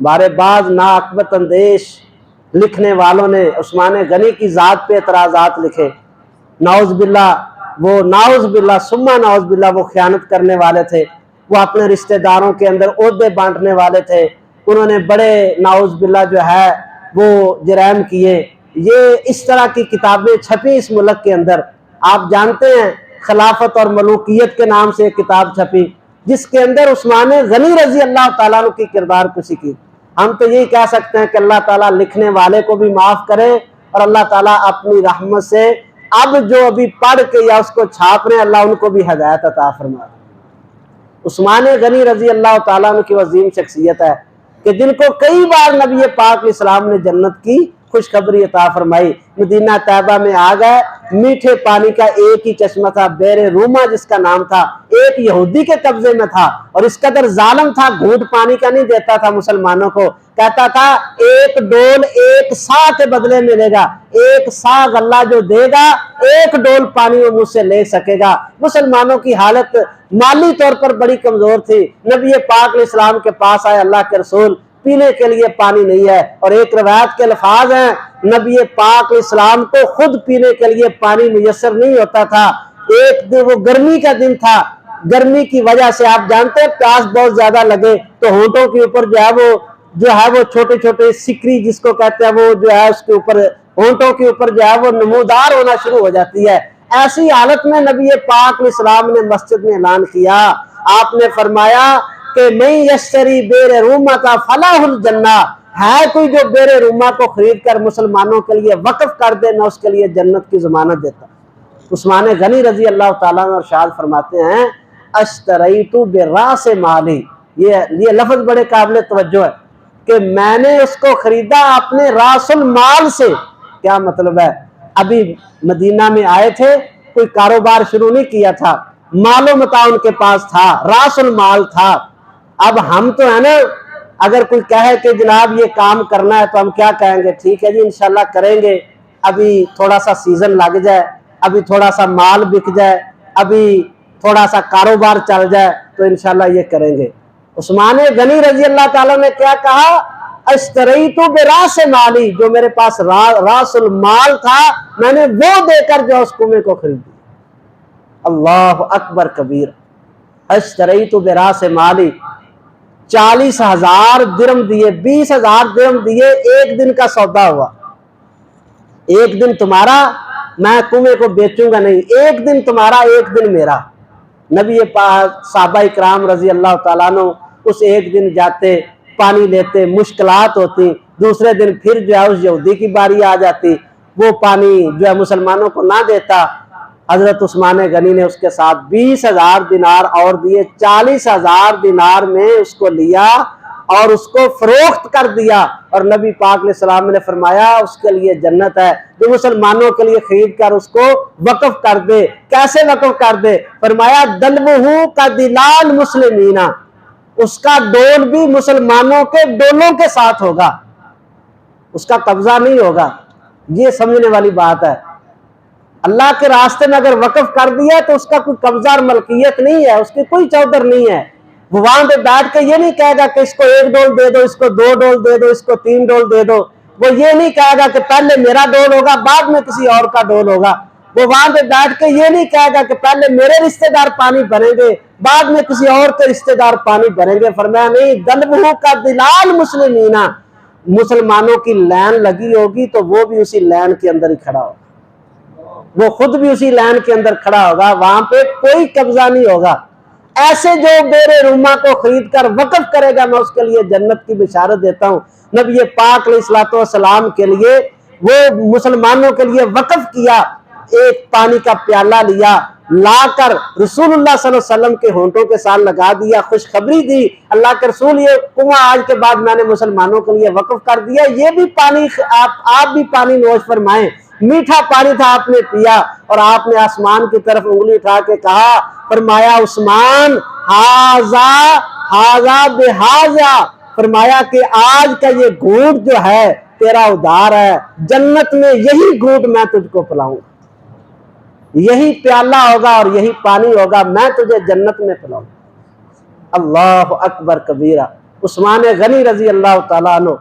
بارے بعض ناعاقبت اندیش لکھنے والوں نے عثمان غنی کی ذات پہ اعتراضات لکھے، نعوذ باللہ ثم نعوذ باللہ وہ خیانت کرنے والے تھے، وہ اپنے رشتہ داروں کے اندر عہدے بانٹنے والے تھے، انہوں نے بڑے نعوذ باللہ جو ہے وہ جرائم کیے۔ یہ اس طرح کی کتابیں چھپی اس ملک کے اندر۔ آپ جانتے ہیں خلافت اور ملوکیت کے نام سے ایک کتاب چھپی جس کے اندر عثمان غنی رضی اللہ تعالیٰ عنہ کی کردار کشی کی۔ ہم تو یہی کہہ سکتے ہیں کہ اللہ تعالیٰ لکھنے والے کو بھی معاف کرے اور اللہ تعالیٰ اپنی رحمت سے اب جو ابھی پڑھ کے یا اس کو چھاپ رہے ہیں اللہ ان کو بھی ہدایت عطا فرمائے۔ عثمان غنی رضی اللہ تعالیٰ عنہ کی عظیم شخصیت ہے کہ جن کو کئی بار نبی پاک علیہ السلام نے جنت کی خوشخبری عطا فرمائی۔ مدینہ طیبہ میں آ گئے، میٹھے پانی کا ایک ہی چشمہ تھا، بیر روما جس کا نام تھا، ایک یہودی کے قبضے میں تھا اور اس قدر ظالم تھا، گھونٹ پانی کا نہیں دیتا تھا مسلمانوں کو، کہتا تھا ایک ڈول ایک سا کے بدلے ملے گا، ایک سا غلہ جو دے گا ایک ڈول پانی وہ مجھ سے لے سکے گا۔ مسلمانوں کی حالت مالی طور پر بڑی کمزور تھی۔ نبی پاک علیہ السلام کے پاس آئے، اللہ کے رسول پینے کے لیے پانی نہیں ہے، اور ایک روایت کے الفاظ ہیں نبی پاک علیہ السلام کو خود پینے کے لیے پانی میسر نہیں ہوتا تھا۔ ایک دن وہ گرمی کا دن تھا، گرمی کی وجہ سے آپ جانتے ہیں پیاس بہت زیادہ لگے تو ہونٹوں کے اوپر جو ہے وہ چھوٹے چھوٹے سکری جس کو کہتے ہیں وہ جو ہے اس کے اوپر ہونٹوں کے اوپر جو ہے وہ نمودار ہونا شروع ہو جاتی ہے۔ ایسی حالت میں نبی پاک علیہ السلام نے مسجد میں اعلان کیا، آپ نے فرمایا کہ میں یشتری بیر روما کا فلاح الجنہ، ہے کوئی جو بیر روما کو خرید کر مسلمانوں کے لیے وقف کر دے میں اس کے لیے جنت کی ضمانت دیتا۔ عثمان غنی رضی اللہ تعالیٰ عنہ ارشاد فرماتے ہیں اشتریت براس مالی، یہ لفظ بڑے قابل توجہ ہے کہ میں نے اس کو خریدا اپنے راس المال سے۔ کیا مطلب ہے؟ ابھی مدینہ میں آئے تھے، کوئی کاروبار شروع نہیں کیا تھا، مال و متاع ان کے پاس تھا، راس المال تھا۔ اب ہم تو ہے نا، اگر کوئی کہے کہ جناب یہ کام کرنا ہے تو ہم کیا کہیں گے؟ ٹھیک ہے جی انشاءاللہ کریں گے، ابھی تھوڑا سا سیزن لگ جائے، ابھی تھوڑا سا مال بک جائے، ابھی تھوڑا سا کاروبار چل جائے تو انشاءاللہ یہ کریں گے۔ عثمان غنی رضی اللہ تعالیٰ نے کیا کہا؟ اشتریت براس مالی، جو میرے پاس راس المال تھا میں نے وہ دے کر جو اس کنویں کو خریدی۔ اللہ اکبر کبیر۔ اشتریت براس مالی، 40,000 درم دیے، 20,000 درم دیے، ایک دن کا سودا ہوا۔ ایک دن تمہارا، میں کنویں کو بیچوں گا نہیں، ایک دن تمہارا ایک دن میرا۔ نبی پاک صحابہ اکرام رضی اللہ تعالیٰ عنہ اس ایک دن جاتے پانی لیتے، مشکلات ہوتی، دوسرے دن پھر جو ہے اس یہودی کی باری آ جاتی، وہ پانی جو ہے مسلمانوں کو نہ دیتا۔ حضرت عثمان غنی نے اس کے ساتھ 20,000 دینار اور دیے، 40,000 دینار میں اس کو لیا اور اس کو فروخت کر دیا، اور نبی پاک علیہ السلام نے فرمایا اس کے لیے جنت ہے، جو مسلمانوں کے لیے خرید کر اس کو وقف کر دے۔ کیسے وقف کر دے؟ فرمایا دلوہ کا دلال مسلمین، اس کا ڈول بھی مسلمانوں کے ڈولوں کے ساتھ ہوگا، اس کا قبضہ نہیں ہوگا۔ یہ سمجھنے والی بات ہے۔ اللہ کے راستے میں اگر وقف کر دیا تو اس کا کوئی قبضہ اور ملکیت نہیں ہے، اس کی کوئی چودر نہیں ہے۔ وہ وہاں پہ بیٹھ کے یہ نہیں کہے گا کہ اس کو 1 ڈول دے دو، اس کو 2 ڈول دے دو، اس کو 3 ڈول دے دو۔ وہ یہ نہیں کہے گا کہ پہلے میرا ڈول ہوگا بعد میں کسی اور کا ڈول ہوگا۔ وہ وہاں پہ بیٹھ کے یہ نہیں کہے گا کہ پہلے میرے رشتہ دار پانی بھریں گے بعد میں کسی اور کے رشتہ دار پانی بھریں گے۔ فرمایا نہیں، دلوہ کا دلال مسلمین، مسلمانوں کی لائن لگی ہوگی تو وہ بھی اسی لائن کے اندر ہی کھڑا ہوگا، وہ خود بھی اسی لائن کے اندر کھڑا ہوگا، وہاں پہ کوئی قبضہ نہیں ہوگا۔ ایسے جو بیر روما کو خرید کر وقف کرے گا میں اس کے لیے جنت کی بشارت دیتا ہوں۔ نبی پاک علیہ السلام کے لیے وہ مسلمانوں کے لیے وقف کیا، ایک پانی کا پیالہ لیا، لا کر رسول اللہ صلی اللہ علیہ وسلم کے ہونٹوں کے ساتھ لگا دیا، خوشخبری دی، اللہ کے رسول یہ کنواں آج کے بعد میں نے مسلمانوں کے لیے وقف کر دیا، یہ بھی پانی آپ بھی پانی نوش فرمائیں۔ میٹھا پانی تھا، آپ نے پیا، اور آپ نے آسمان کی طرف انگلی اٹھا کے کہا، فرمایا عثمان ہاذا بہذا، فرمایا کہ آج کا یہ گھونٹ جو ہے تیرا ادھار ہے، جنت میں یہی گھونٹ میں تجھ کو پلاؤں، یہی پیالہ ہوگا اور یہی پانی ہوگا، میں تجھے جنت میں پلاؤں۔ اللہ اکبر کبیرہ۔ عثمان غنی رضی اللہ تعالیٰ عنہ،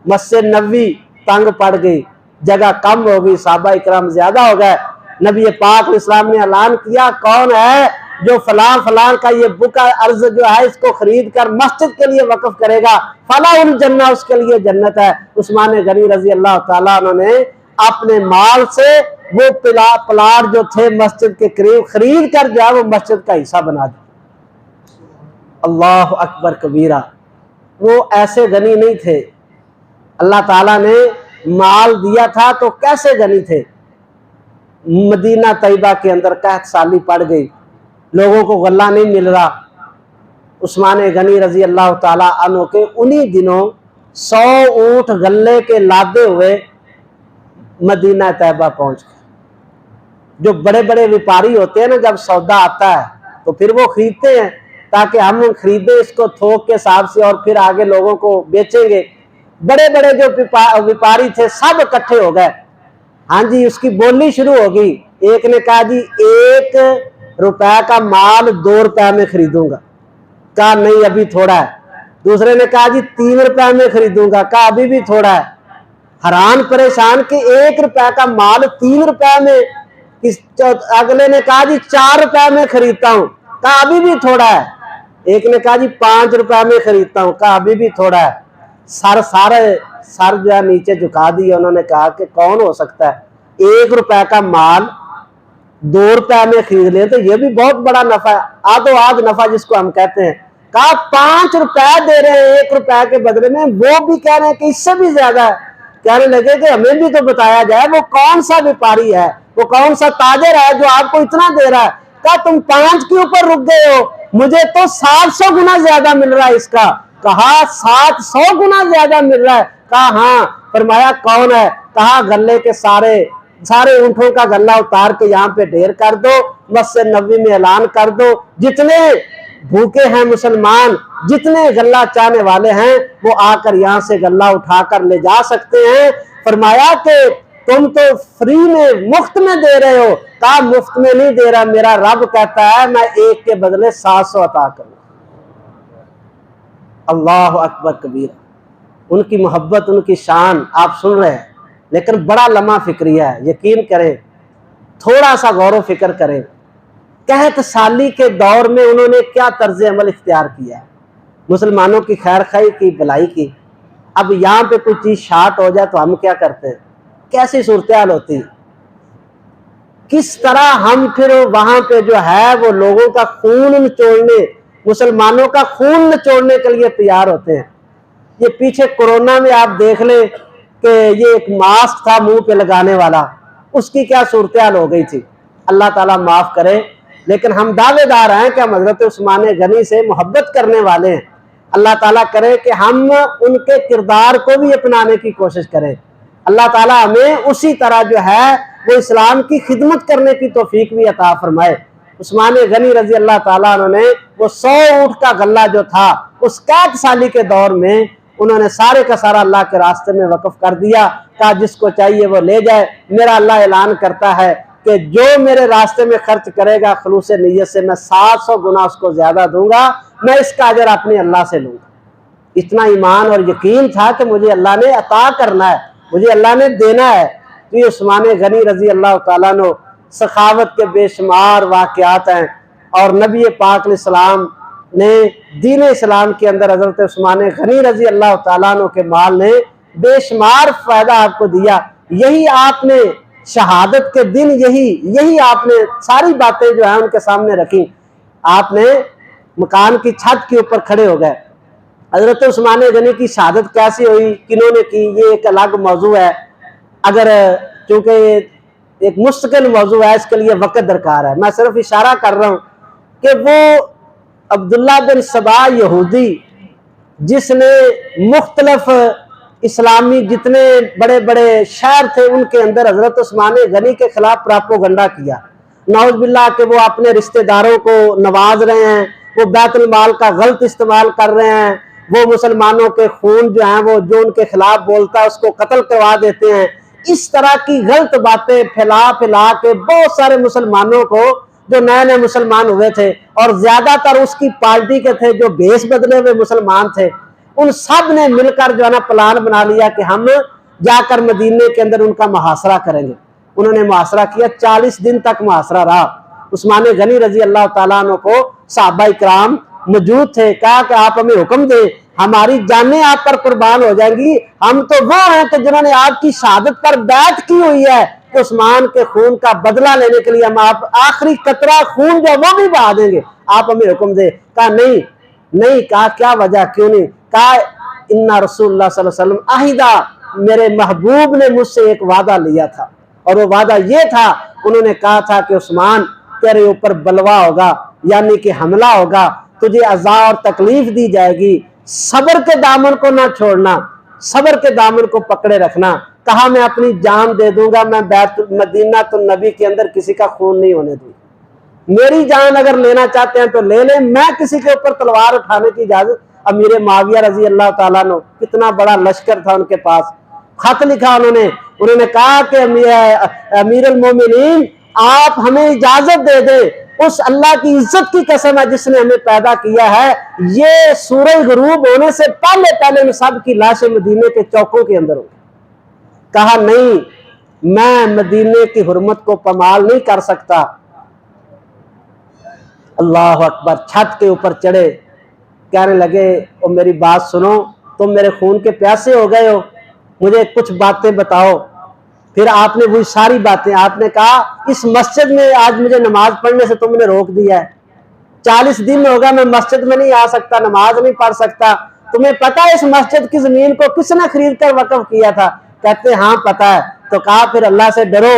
مسجد نبوی تنگ پڑ گئی، جگہ کم ہو گئی، صحابہ اکرام زیادہ ہو گئے، نبی پاک علیہ السلام نے اعلان کیا کون ہے جو فلاں فلاں کا یہ بکا ارض جو ہے اس کو خرید کر مسجد کے لیے وقف کرے گا، فلاں الجنہ، اس کے لیے جنت ہے۔ عثمان غنی رضی اللہ تعالیٰ عنہ نے اپنے مال سے وہ پلاٹ جو تھے مسجد کے قریب خرید کر جو ہے وہ مسجد کا حصہ بنا دیا۔ اللہ اکبر کبیرہ۔ وہ ایسے غنی نہیں تھے، اللہ تعالیٰ نے مال دیا تھا تو کیسے غنی تھے۔ مدینہ طیبہ کے اندر قحط سالی پڑ گئی، لوگوں کو غلہ نہیں مل رہا، عثمان غنی رضی اللہ تعالیٰ عنہ کے انہی دنوں 100 اونٹ غلے کے لادے ہوئے مدینہ طیبہ پہنچ گئے۔ جو بڑے بڑے ویپاری ہوتے ہیں نا، جب سودا آتا ہے تو پھر وہ خریدتے ہیں تاکہ ہم خریدیں اس کو تھوک کے حساب سے اور پھر آگے لوگوں کو بیچیں گے۔ بڑے بڑے جو ویپاری تھے سب اکٹھے ہو گئے، ہاں جی، اس کی بولی شروع ہو گئی۔ ایک نے کہا جی 1 روپے کا مال 2 روپے میں خریدوں گا، کہا نہیں ابھی تھوڑا ہے۔ دوسرے نے کہا جی 3 روپے میں خریدوں گا، کہا ابھی بھی تھوڑا ہے۔ حیران پریشان کہ 1 روپے کا مال 3 روپے میں، اگلے نے کہا جی 4 روپے میں خریدتا ہوں، کہا ابھی بھی تھوڑا ہے۔ ایک نے کہا جی 5 روپے میں خریدتا ہوں، کہا ابھی بھی تھوڑا ہے۔ سر جو ہے نیچے جھکا دیا، انہوں نے کہا کہ کون ہو سکتا ہے 1 روپے کا مال 2 روپے میں خرید لیں تو یہ بھی بہت بڑا نفع ہے، آدھو آدھ نفع جس کو ہم کہتے ہیں۔ کہا 5 روپے دے رہے ہیں 1 روپے کے بدلے میں، وہ بھی کہہ رہے ہیں کہ اس سے بھی زیادہ ہے۔ کہنے لگے کہ ہمیں بھی تو بتایا جائے وہ کون سا ویپاری ہے، وہ کون سا تاجر ہے جو آپ کو اتنا دے رہا ہے۔ کہا تم 5 کے اوپر رک گئے ہو، مجھے تو 700 گنا زیادہ مل رہا ہے اس کا۔ کہا 700 گنا زیادہ مل رہا ہے؟ کہا ہاں۔ فرمایا کون ہے؟ کہا غلے کے سارے اونٹوں کا غلہ اتار کے یہاں پہ ڈھیر کر دو، مسجد نبوی میں اعلان کر دو، جتنے بھوکے ہیں مسلمان، جتنے غلہ چاہنے والے ہیں وہ آ کر یہاں سے غلہ اٹھا کر لے جا سکتے ہیں۔ فرمایا کہ تم تو فری میں مفت میں دے رہے ہو۔ کہا مفت میں نہیں دے رہا، میرا رب کہتا ہے میں 1 کے بدلے 700 عطا کروں۔ اللہ اکبر کبیر۔ ان کی محبت، ان کی شان آپ سن رہے ہیں، لیکن بڑا لمحہ فکریہ ہے۔ یقین کریں، تھوڑا سا غور و فکر کریں، قحط سالی کے دور میں انہوں نے کیا طرز عمل اختیار کیا ہے، مسلمانوں کی خیر خواہی کی، بھلائی کی۔ اب یہاں پہ کوئی چیز شارٹ ہو جائے تو ہم کیا کرتے ہیں، کیسی صورتحال ہوتی، کس طرح ہم پھر وہاں پہ جو ہے وہ لوگوں کا خون نچوڑنے، مسلمانوں کا خون نچوڑنے کے لیے تیار ہوتے ہیں۔ یہ پیچھے کورونا میں آپ دیکھ لیں کہ یہ ایک ماسک تھا منہ پہ لگانے والا، اس کی کیا صورتحال ہو گئی تھی۔ اللہ تعالیٰ معاف کرے، لیکن ہم دعوے دار ہیں کہ ہم حضرت عثمان غنی سے محبت کرنے والے ہیں۔ اللہ تعالیٰ کرے کہ ہم ان کے کردار کو بھی اپنانے کی کوشش کریں۔ اللہ تعالیٰ ہمیں اسی طرح جو ہے وہ اسلام کی خدمت کرنے کی توفیق بھی عطا فرمائے۔ عثمان غنی رضی اللہ تعالیٰ عنہ نے وہ 100 اونٹ کا غلہ جو تھا اس 61 سالی کے دور میں انہوں نے سارے کا سارا اللہ کے راستے میں وقف کر دیا، کہا جس کو چاہیے وہ لے جائے۔ میرا اللہ اعلان کرتا ہے کہ جو میرے راستے میں خرچ کرے گا خلوص نیت سے، میں 700 گنا اس کو زیادہ دوں گا، میں اس کا اجر اپنے اللہ سے لوں گا۔ اتنا ایمان اور یقین تھا کہ مجھے اللہ نے عطا کرنا ہے، مجھے اللہ نے دینا ہے۔ تو یہ عثمان غنی رضی اللہ تعالیٰ عنہ سخاوت کے بے شمار واقعات ہیں، اور نبی پاک علیہ السلام نے دین اسلام کے اندر حضرت عثمان غنی رضی اللہ تعالیٰ عنہ کے مال نے بے شمار فائدہ آپ کو دیا۔ یہی آپ نے شہادت کے دن یہی آپ نے ساری باتیں جو ہیں ان کے سامنے رکھی۔ آپ نے مکان کی چھت کے اوپر کھڑے ہو گئے۔ حضرت عثمان غنی کی شہادت کیسی ہوئی، کنہوں نے کی، یہ ایک الگ موضوع ہے، اگر چونکہ ایک مستقل موضوع ہے اس کے لیے وقت درکار ہے۔ میں صرف اشارہ کر رہا ہوں کہ وہ عبداللہ بن سبا یہودی جس نے مختلف اسلامی جتنے بڑے بڑے شہر تھے ان کے اندر حضرت عثمان غنی کے خلاف پراپوگنڈا کیا، نعوذ باللہ کہ وہ اپنے رشتہ داروں کو نواز رہے ہیں، وہ بیت المال کا غلط استعمال کر رہے ہیں، وہ مسلمانوں کے خون جو ہیں وہ جو ان کے خلاف بولتا ہے اس کو قتل کروا دیتے ہیں۔ اس طرح کی غلط باتیں پھیلا کے بہت سارے مسلمانوں کو جو نئے نئے مسلمان ہوئے تھے اور زیادہ تر اس کی پارٹی کے تھے جو بھیس بدلے ہوئے مسلمان تھے، ان سب نے مل کر جو ہے نا پلان بنا لیا کہ ہم جا کر مدینے کے اندر ان کا محاصرہ کریں گے۔ انہوں نے محاصرہ کیا، 40 دن تک محاصرہ رہا۔ عثمان غنی رضی اللہ تعالیٰ عنہ کو صحابہ کرام موجود تھے، کہا کہ آپ ہمیں حکم دیں، ہماری جانیں آپ پر قربان ہو جائیں گی، ہم تو وہ ہیں کہ جنہوں نے آپ کی شہادت پر بیعت کی ہوئی ہے کہ عثمان کے خون کا بدلہ لینے کے لیے ہم آپ آخری قطرہ خون جو وہ بھی بہا دیں گے، آپ ہمیں حکم دیں۔ کہا نہیں، کہا کیا وجہ، کیوں نہیں؟ کہا اِنَّ رسول اللہ صلی اللہ علیہ وسلم عہدہ، میرے محبوب نے مجھ سے ایک وعدہ لیا تھا، اور وہ وعدہ یہ تھا، انہوں نے کہا تھا کہ عثمان تیرے اوپر بلوا ہوگا، یعنی کہ حملہ ہوگا، تجھے عذاب اور تکلیف دی جائے گی، صبر کے دامن کو نہ چھوڑنا، صبر کے دامن کو پکڑے رکھنا۔ کہا میں اپنی جان دے دوں گا، میں بیت مدینہ النبی کے اندر کسی کا خون نہیں ہونے دوں، میری جان اگر لینا چاہتے ہیں تو لے لیں، میں کسی کے اوپر تلوار اٹھانے کی اجازت۔ امیر معاویہ رضی اللہ تعالیٰ عنہ کتنا بڑا لشکر تھا ان کے پاس، خط لکھا انہوں نے کہا کہ امیر المومنین آپ ہمیں اجازت دے دیں، اس اللہ کی عزت کی قسم ہے جس نے ہمیں پیدا کیا ہے، یہ سورج غروب ہونے سے پہلے سب کی لاشیں مدینے کے چوکوں کے اندر ہوں۔ کہا نہیں، میں مدینے کی حرمت کو پامال نہیں کر سکتا۔ اللہ اکبر، چھت کے اوپر چڑھے، کہنے لگے او میری بات سنو، تم میرے خون کے پیاسے ہو گئے ہو، مجھے کچھ باتیں بتاؤ۔ پھر آپ نے وہی ساری باتیں، آپ نے کہا اس مسجد میں آج مجھے نماز پڑھنے سے تم نے روک دیا ہے، 40 دن ہوگا میں مسجد میں نہیں آ سکتا، نماز نہیں پڑھ سکتا، تمہیں پتہ ہے اس مسجد کی زمین کو کس نے خرید کر وقف کیا تھا؟ کہتے ہاں پتہ ہے۔ تو کہا پھر اللہ سے ڈرو۔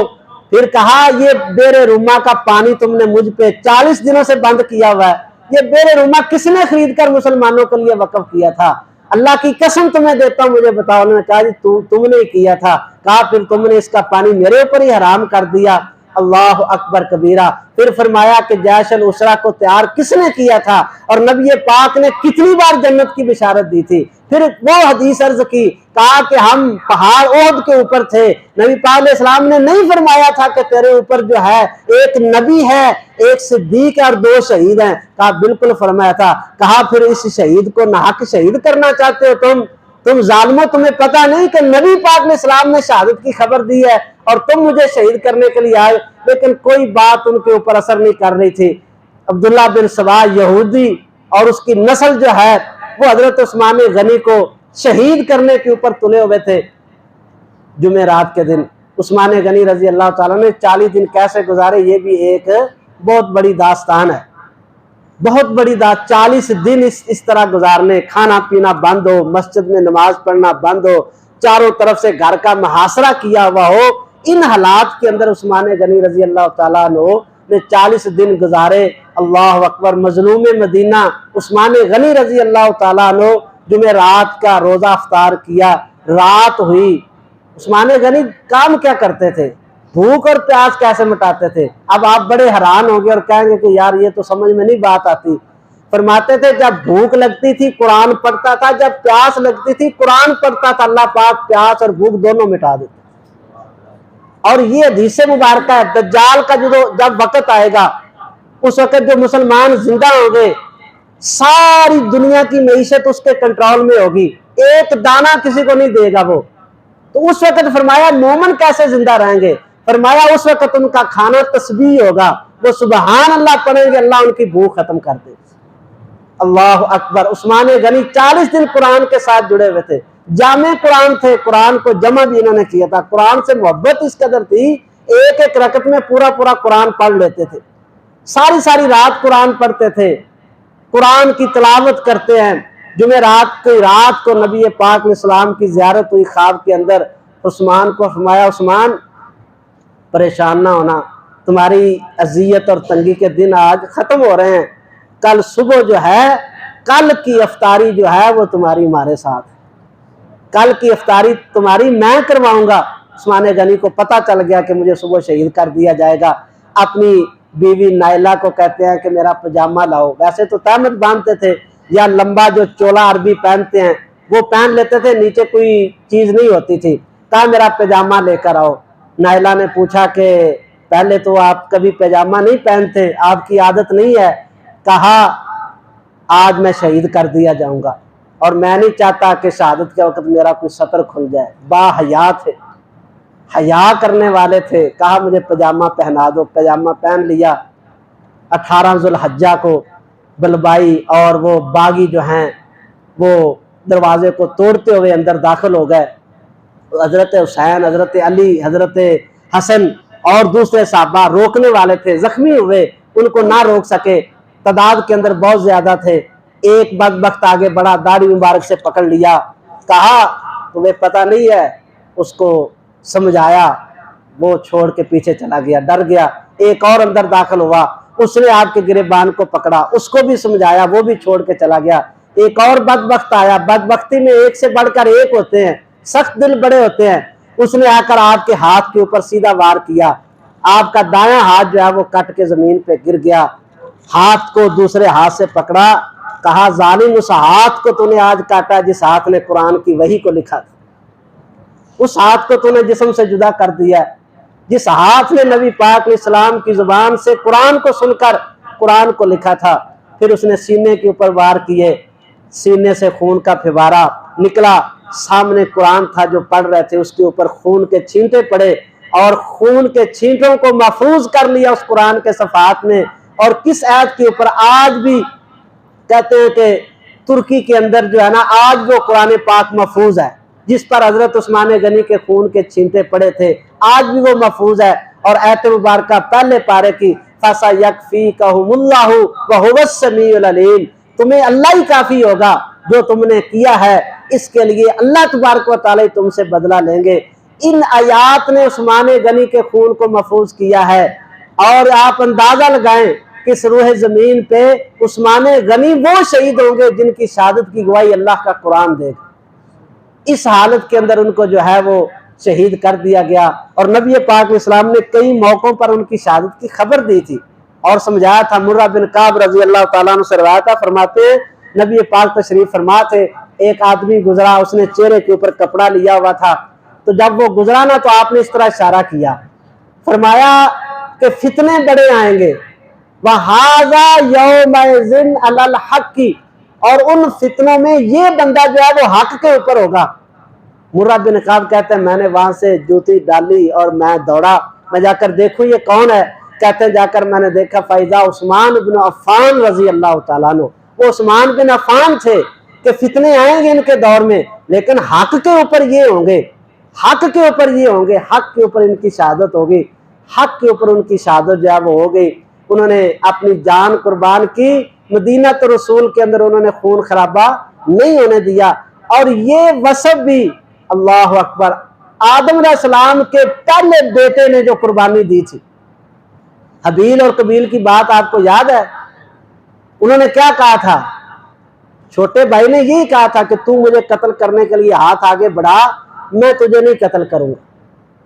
پھر کہا یہ بیر روما کا پانی تم نے مجھ پہ 40 دنوں سے بند کیا ہوا ہے، یہ بیر روما کس نے خرید کر مسلمانوں کے لیے وقف کیا تھا؟ اللہ کی قسم تمہیں دیتا ہوں مجھے بتاؤ۔ انہوں نے کہا جی تم نے کیا تھا۔ کہا پھر تم نے اس کا پانی میرے اوپر ہی حرام کر دیا۔ اللہ اکبر کبیرہ۔ پھر فرمایا کہ جیش العسرہ کو تیار کس نے کیا تھا، اور نبی پاک نے کتنی بار جنت کی بشارت دی تھی۔ پھر وہ حدیث عرض کی، کہا کہ ہم پہاڑ احد کے اوپر تھے، نبی پاک علیہ السلام نے نہیں فرمایا تھا کہ تیرے اوپر جو ہے ایک نبی ہے، ایک صدیق ہے اور 2 شہید ہیں؟ کہا بالکل فرمایا تھا۔ کہا پھر اس شہید کو ناحق شہید کرنا چاہتے ہو تم ظالموں، تمہیں پتہ نہیں کہ نبی پاک علیہ السلام نے شہادت کی خبر دی ہے اور تم مجھے شہید کرنے کے لیے آئے؟ لیکن کوئی بات ان کے اوپر اثر نہیں کر رہی تھی۔ عبداللہ بن سبا یہودی اور اس کی نسل جو ہے وہ حضرت عثمان غنی کو شہید کرنے کے اوپر تلے ہوئے تھے۔ جمعرات کے دن عثمان غنی رضی اللہ تعالیٰ نے 40 دن کیسے گزارے، یہ بھی ایک بہت بڑی داستان ہے۔ بہت بڑی بات، 40 دن اس طرح گزارنے، کھانا پینا بند ہو، مسجد میں نماز پڑھنا بند ہو، چاروں طرف سے گھر کا محاصرہ کیا ہوا ہو، ان حالات کے اندر عثمان غنی رضی اللہ تعالیٰ عنہ نے 40 دن گزارے۔ اللہ اکبر، مظلوم مدینہ عثمان غنی رضی اللہ تعالیٰ عنہ جمعرات کا روزہ افطار کیا، رات ہوئی۔ عثمان غنی کام کیا کرتے تھے، بھوک اور پیاس کیسے مٹاتے تھے؟ اب آپ بڑے حیران ہوں گے اور کہیں گے کہ یار یہ تو سمجھ میں نہیں بات آتی۔ فرماتے تھے جب بھوک لگتی تھی قرآن پڑھتا تھا، جب پیاس لگتی تھی قرآن پڑھتا تھا، اللہ پاک پیاس اور بھوک دونوں مٹا دیتے۔ اور یہ حدیث مبارکہ ہے، دجال کا جب وقت آئے گا، اس وقت جو مسلمان زندہ ہوں گے، ساری دنیا کی معیشت اس کے کنٹرول میں ہوگی، ایک دانہ کسی کو نہیں دے گا وہ۔ تو اس وقت فرمایا مومن کیسے زندہ رہیں گے؟ فرمایا اس وقت ان کا کھانا تسبیح ہوگا، وہ سبحان اللہ پڑھیں گے، اللہ ان کی بھوک ختم کر دے۔ اللہ اکبر، عثمان غنی 40 دن قرآن کے ساتھ جڑے ہوئے تھے، جامع قرآن تھے، قرآن کو جمع بھی انہوں نے کیا تھا۔ قرآن سے محبت اس قدر تھی، ایک ایک رکعت میں پورا قرآن پڑھ لیتے تھے، ساری رات قرآن پڑھتے تھے، قرآن کی تلاوت کرتے ہیں۔ جمعرات کی رات کو نبی پاک علیہ السلام کی زیارت ہوئی خواب کے اندر، عثمان کو فرمایا عثمان پریشان نہ ہونا، تمہاری اذیت اور تنگی کے دن آج ختم ہو رہے ہیں، کل صبح جو ہے، کل کی افطاری جو ہے وہ تمہاری ہمارے ساتھ، کل کی افطاری تمہاری میں کرواؤں گا۔ عثمان غنی کو پتہ چل گیا کہ مجھے صبح شہید کر دیا جائے گا، اپنی بیوی نائلہ کو کہتے ہیں کہ میرا پجامہ لاؤ، ویسے تو تہمت باندھتے تھے یا لمبا جو چولا عربی پہنتے ہیں وہ پہن لیتے تھے، نیچے کوئی چیز نہیں ہوتی تھی، کہا میرا پجامہ لے کر آؤ۔ نائلہ نے پوچھا کہ پہلے تو آپ کبھی پجامہ نہیں پہنتے، آپ کی عادت نہیں ہے؟ کہا آج میں شہید کر دیا جاؤں گا اور میں نہیں چاہتا کہ شہادت کے وقت میرا کوئی سطر کھل جائے۔ با حیا تھے، حیا کرنے والے تھے، کہا مجھے پجامہ پہنا دو، پجامہ پہن لیا۔ 18 ذوالحجہ کو بلبائی اور وہ باغی جو ہیں وہ دروازے کو توڑتے ہوئے اندر داخل ہو گئے، حضرت حسین، حضرت علی، حضرت حسن اور دوسرے صحابہ روکنے والے تھے، زخمی ہوئے، ان کو نہ روک سکے، تعداد کے اندر بہت زیادہ تھے۔ ایک بدبخت آگے بڑا، داڑھی مبارک سے پکڑ لیا، کہا تمہیں پتہ نہیں ہے، اس کو سمجھایا، وہ چھوڑ کے پیچھے چلا گیا، ڈر گیا۔ ایک اور اندر داخل ہوا، اس نے آپ کے گریبان کو پکڑا، اس کو بھی سمجھایا، وہ بھی چھوڑ کے چلا گیا۔ ایک اور بدبخت آیا، بدبختی میں ایک سے بڑھ کر ایک ہوتے ہیں، سخت دل بڑے ہوتے ہیں، اس نے آ کر آپ کے ہاتھ کے اوپر سیدھا وار کیا، آپ کا دایاں ہاتھ جو ہے وہ کٹ کے زمین پہ گر گیا، ہاتھ کو دوسرے ہاتھ سے پکڑا، کہا ظالم اس ہاتھ کو تو نے آج کاٹا جس ہاتھ نے قرآن کی وحی کو لکھا تھا، اس ہاتھ کو تو نے جسم سے جدا کر دیا، جس ہاتھ نے نبی پاک علیہ السلام کی زبان سے قرآن کو سن کر قرآن کو لکھا تھا۔ پھر اس نے سینے کے اوپر وار کیے، سینے سے خون کا پھوارا نکلا، سامنے قرآن تھا جو پڑھ رہے تھے، اس کے اوپر خون کے چھینٹے پڑے اور خون کے چھینٹوں کو محفوظ کر لیا اس قرآن کے صفحات میں۔ اور کس آیت کے اوپر آج بھی کہتے ہیں کہ ترکی کے اندر جو ہے نا آج وہ قرآن پاک محفوظ ہے، جس پر حضرت عثمان غنی کے خون کے چھینٹے پڑے تھے، آج بھی وہ محفوظ ہے۔ اور آیت مبارکہ پہلے پارے کی فَسَيَكْفِيكَهُمُ اللَّهُ وَهُوَ السَّمِيعُ الْعَلِيمُ، تمہیں اللہ ہی کافی ہوگا جو تم نے کیا ہے، اس کے لیے اللہ تبارک و تعالی تم سے بدلہ لیں گے۔ ان آیات نے عثمان غنی کے خون کو محفوظ کیا ہے، اور آپ اندازہ لگائیں کہ اس روح زمین پہ عثمان غنی وہ شہید ہوں گے جن کی شہادت کی گواہی اللہ کا قرآن دے گا۔ اس حالت کے اندر ان کو جو ہے وہ شہید کر دیا گیا، اور نبی پاک علیہ السلام نے کئی موقعوں پر ان کی شہادت کی خبر دی تھی اور سمجھایا تھا۔ مرہ بن کعب رضی اللہ تعالیٰ عنہ سے روایت ہے، فرماتے ہیں نبی پاک تشریف فرما تھے، ایک آدمی گزرا، اس نے چہرے کے اوپر کپڑا لیا ہوا تھا، تو جب وہ گزرا نا تو آپ نے اس طرح اشارہ کیا، فرمایا کہ فتنے بڑے آئیں گے، وَهَذَا يَوْمَئِذٍ عَلَى الْحَقِّ، اور ان فتنوں میں یہ بندہ جو ہے وہ حق کے اوپر ہوگا۔ مرہ بن کعب کہتے ہیں میں نے وہاں سے جوتی ڈالی اور میں دوڑا، میں جا کر دیکھوں یہ کون ہے، کہتے ہیں جا کر میں نے دیکھا فَإِذَا عثمان بن عفان رضی اللہ تعالیٰ عنہ، وہ عثمان بن عفان تھے کہ فتنے آئیں گے ان کے دور میں، لیکن حق کے اوپر یہ ہوں گے، حق کے اوپر یہ ہوں گے، حق کے اوپر ان کی شہادت ہوگی، حق کے اوپر ان کی شہادت جو ہے وہ ہو گئی۔ انہوں نے اپنی جان قربان کی مدینہ تو رسول کے اندر انہوں نے خون خرابہ نہیں ہونے دیا۔ اور یہ وصف بھی اللہ اکبر آدم علیہ السلام کے پہلے بیٹے نے جو قربانی دی تھی، حابیل اور قابیل کی بات آپ کو یاد ہے؟ انہوں نے کیا کہا تھا؟ چھوٹے بھائی نے یہی کہا تھا کہ تو مجھے قتل کرنے کے لیے ہاتھ آگے بڑھا، میں تجھے نہیں قتل کروں گا،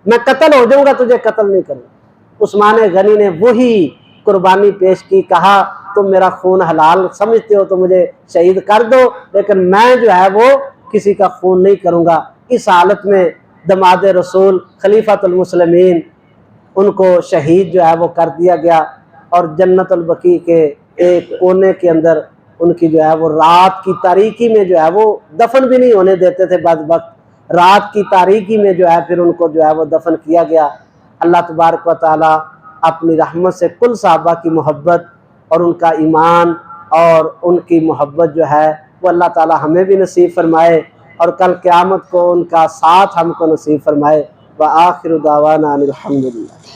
میں قتل ہو جاؤں گا، تجھے قتل نہیں کروں گا۔ عثمان غنی نے وہی قربانی پیش کی، کہا تم میرا خون حلال سمجھتے ہو تو مجھے شہید کر دو، لیکن میں جو ہے وہ کسی کا خون نہیں کروں گا۔ اس حالت میں دماد رسول خلیفۃ المسلمین ان کو شہید جو ہے وہ کر دیا گیا، اور جنت البقیع کے ایک کونے کے اندر ان کی جو ہے وہ رات کی تاریکی میں جو ہے وہ دفن بھی نہیں ہونے دیتے تھے بدبخت، رات کی تاریکی میں جو ہے پھر ان کو جو ہے وہ دفن کیا گیا۔ اللہ تبارک و تعالی اپنی رحمت سے کل صحابہ کی محبت اور ان کا ایمان اور ان کی محبت جو ہے وہ اللہ تعالی ہمیں بھی نصیب فرمائے، اور کل قیامت کو ان کا ساتھ ہم کو نصیب فرمائے۔ وآخر دعوانا ان الحمدللہ۔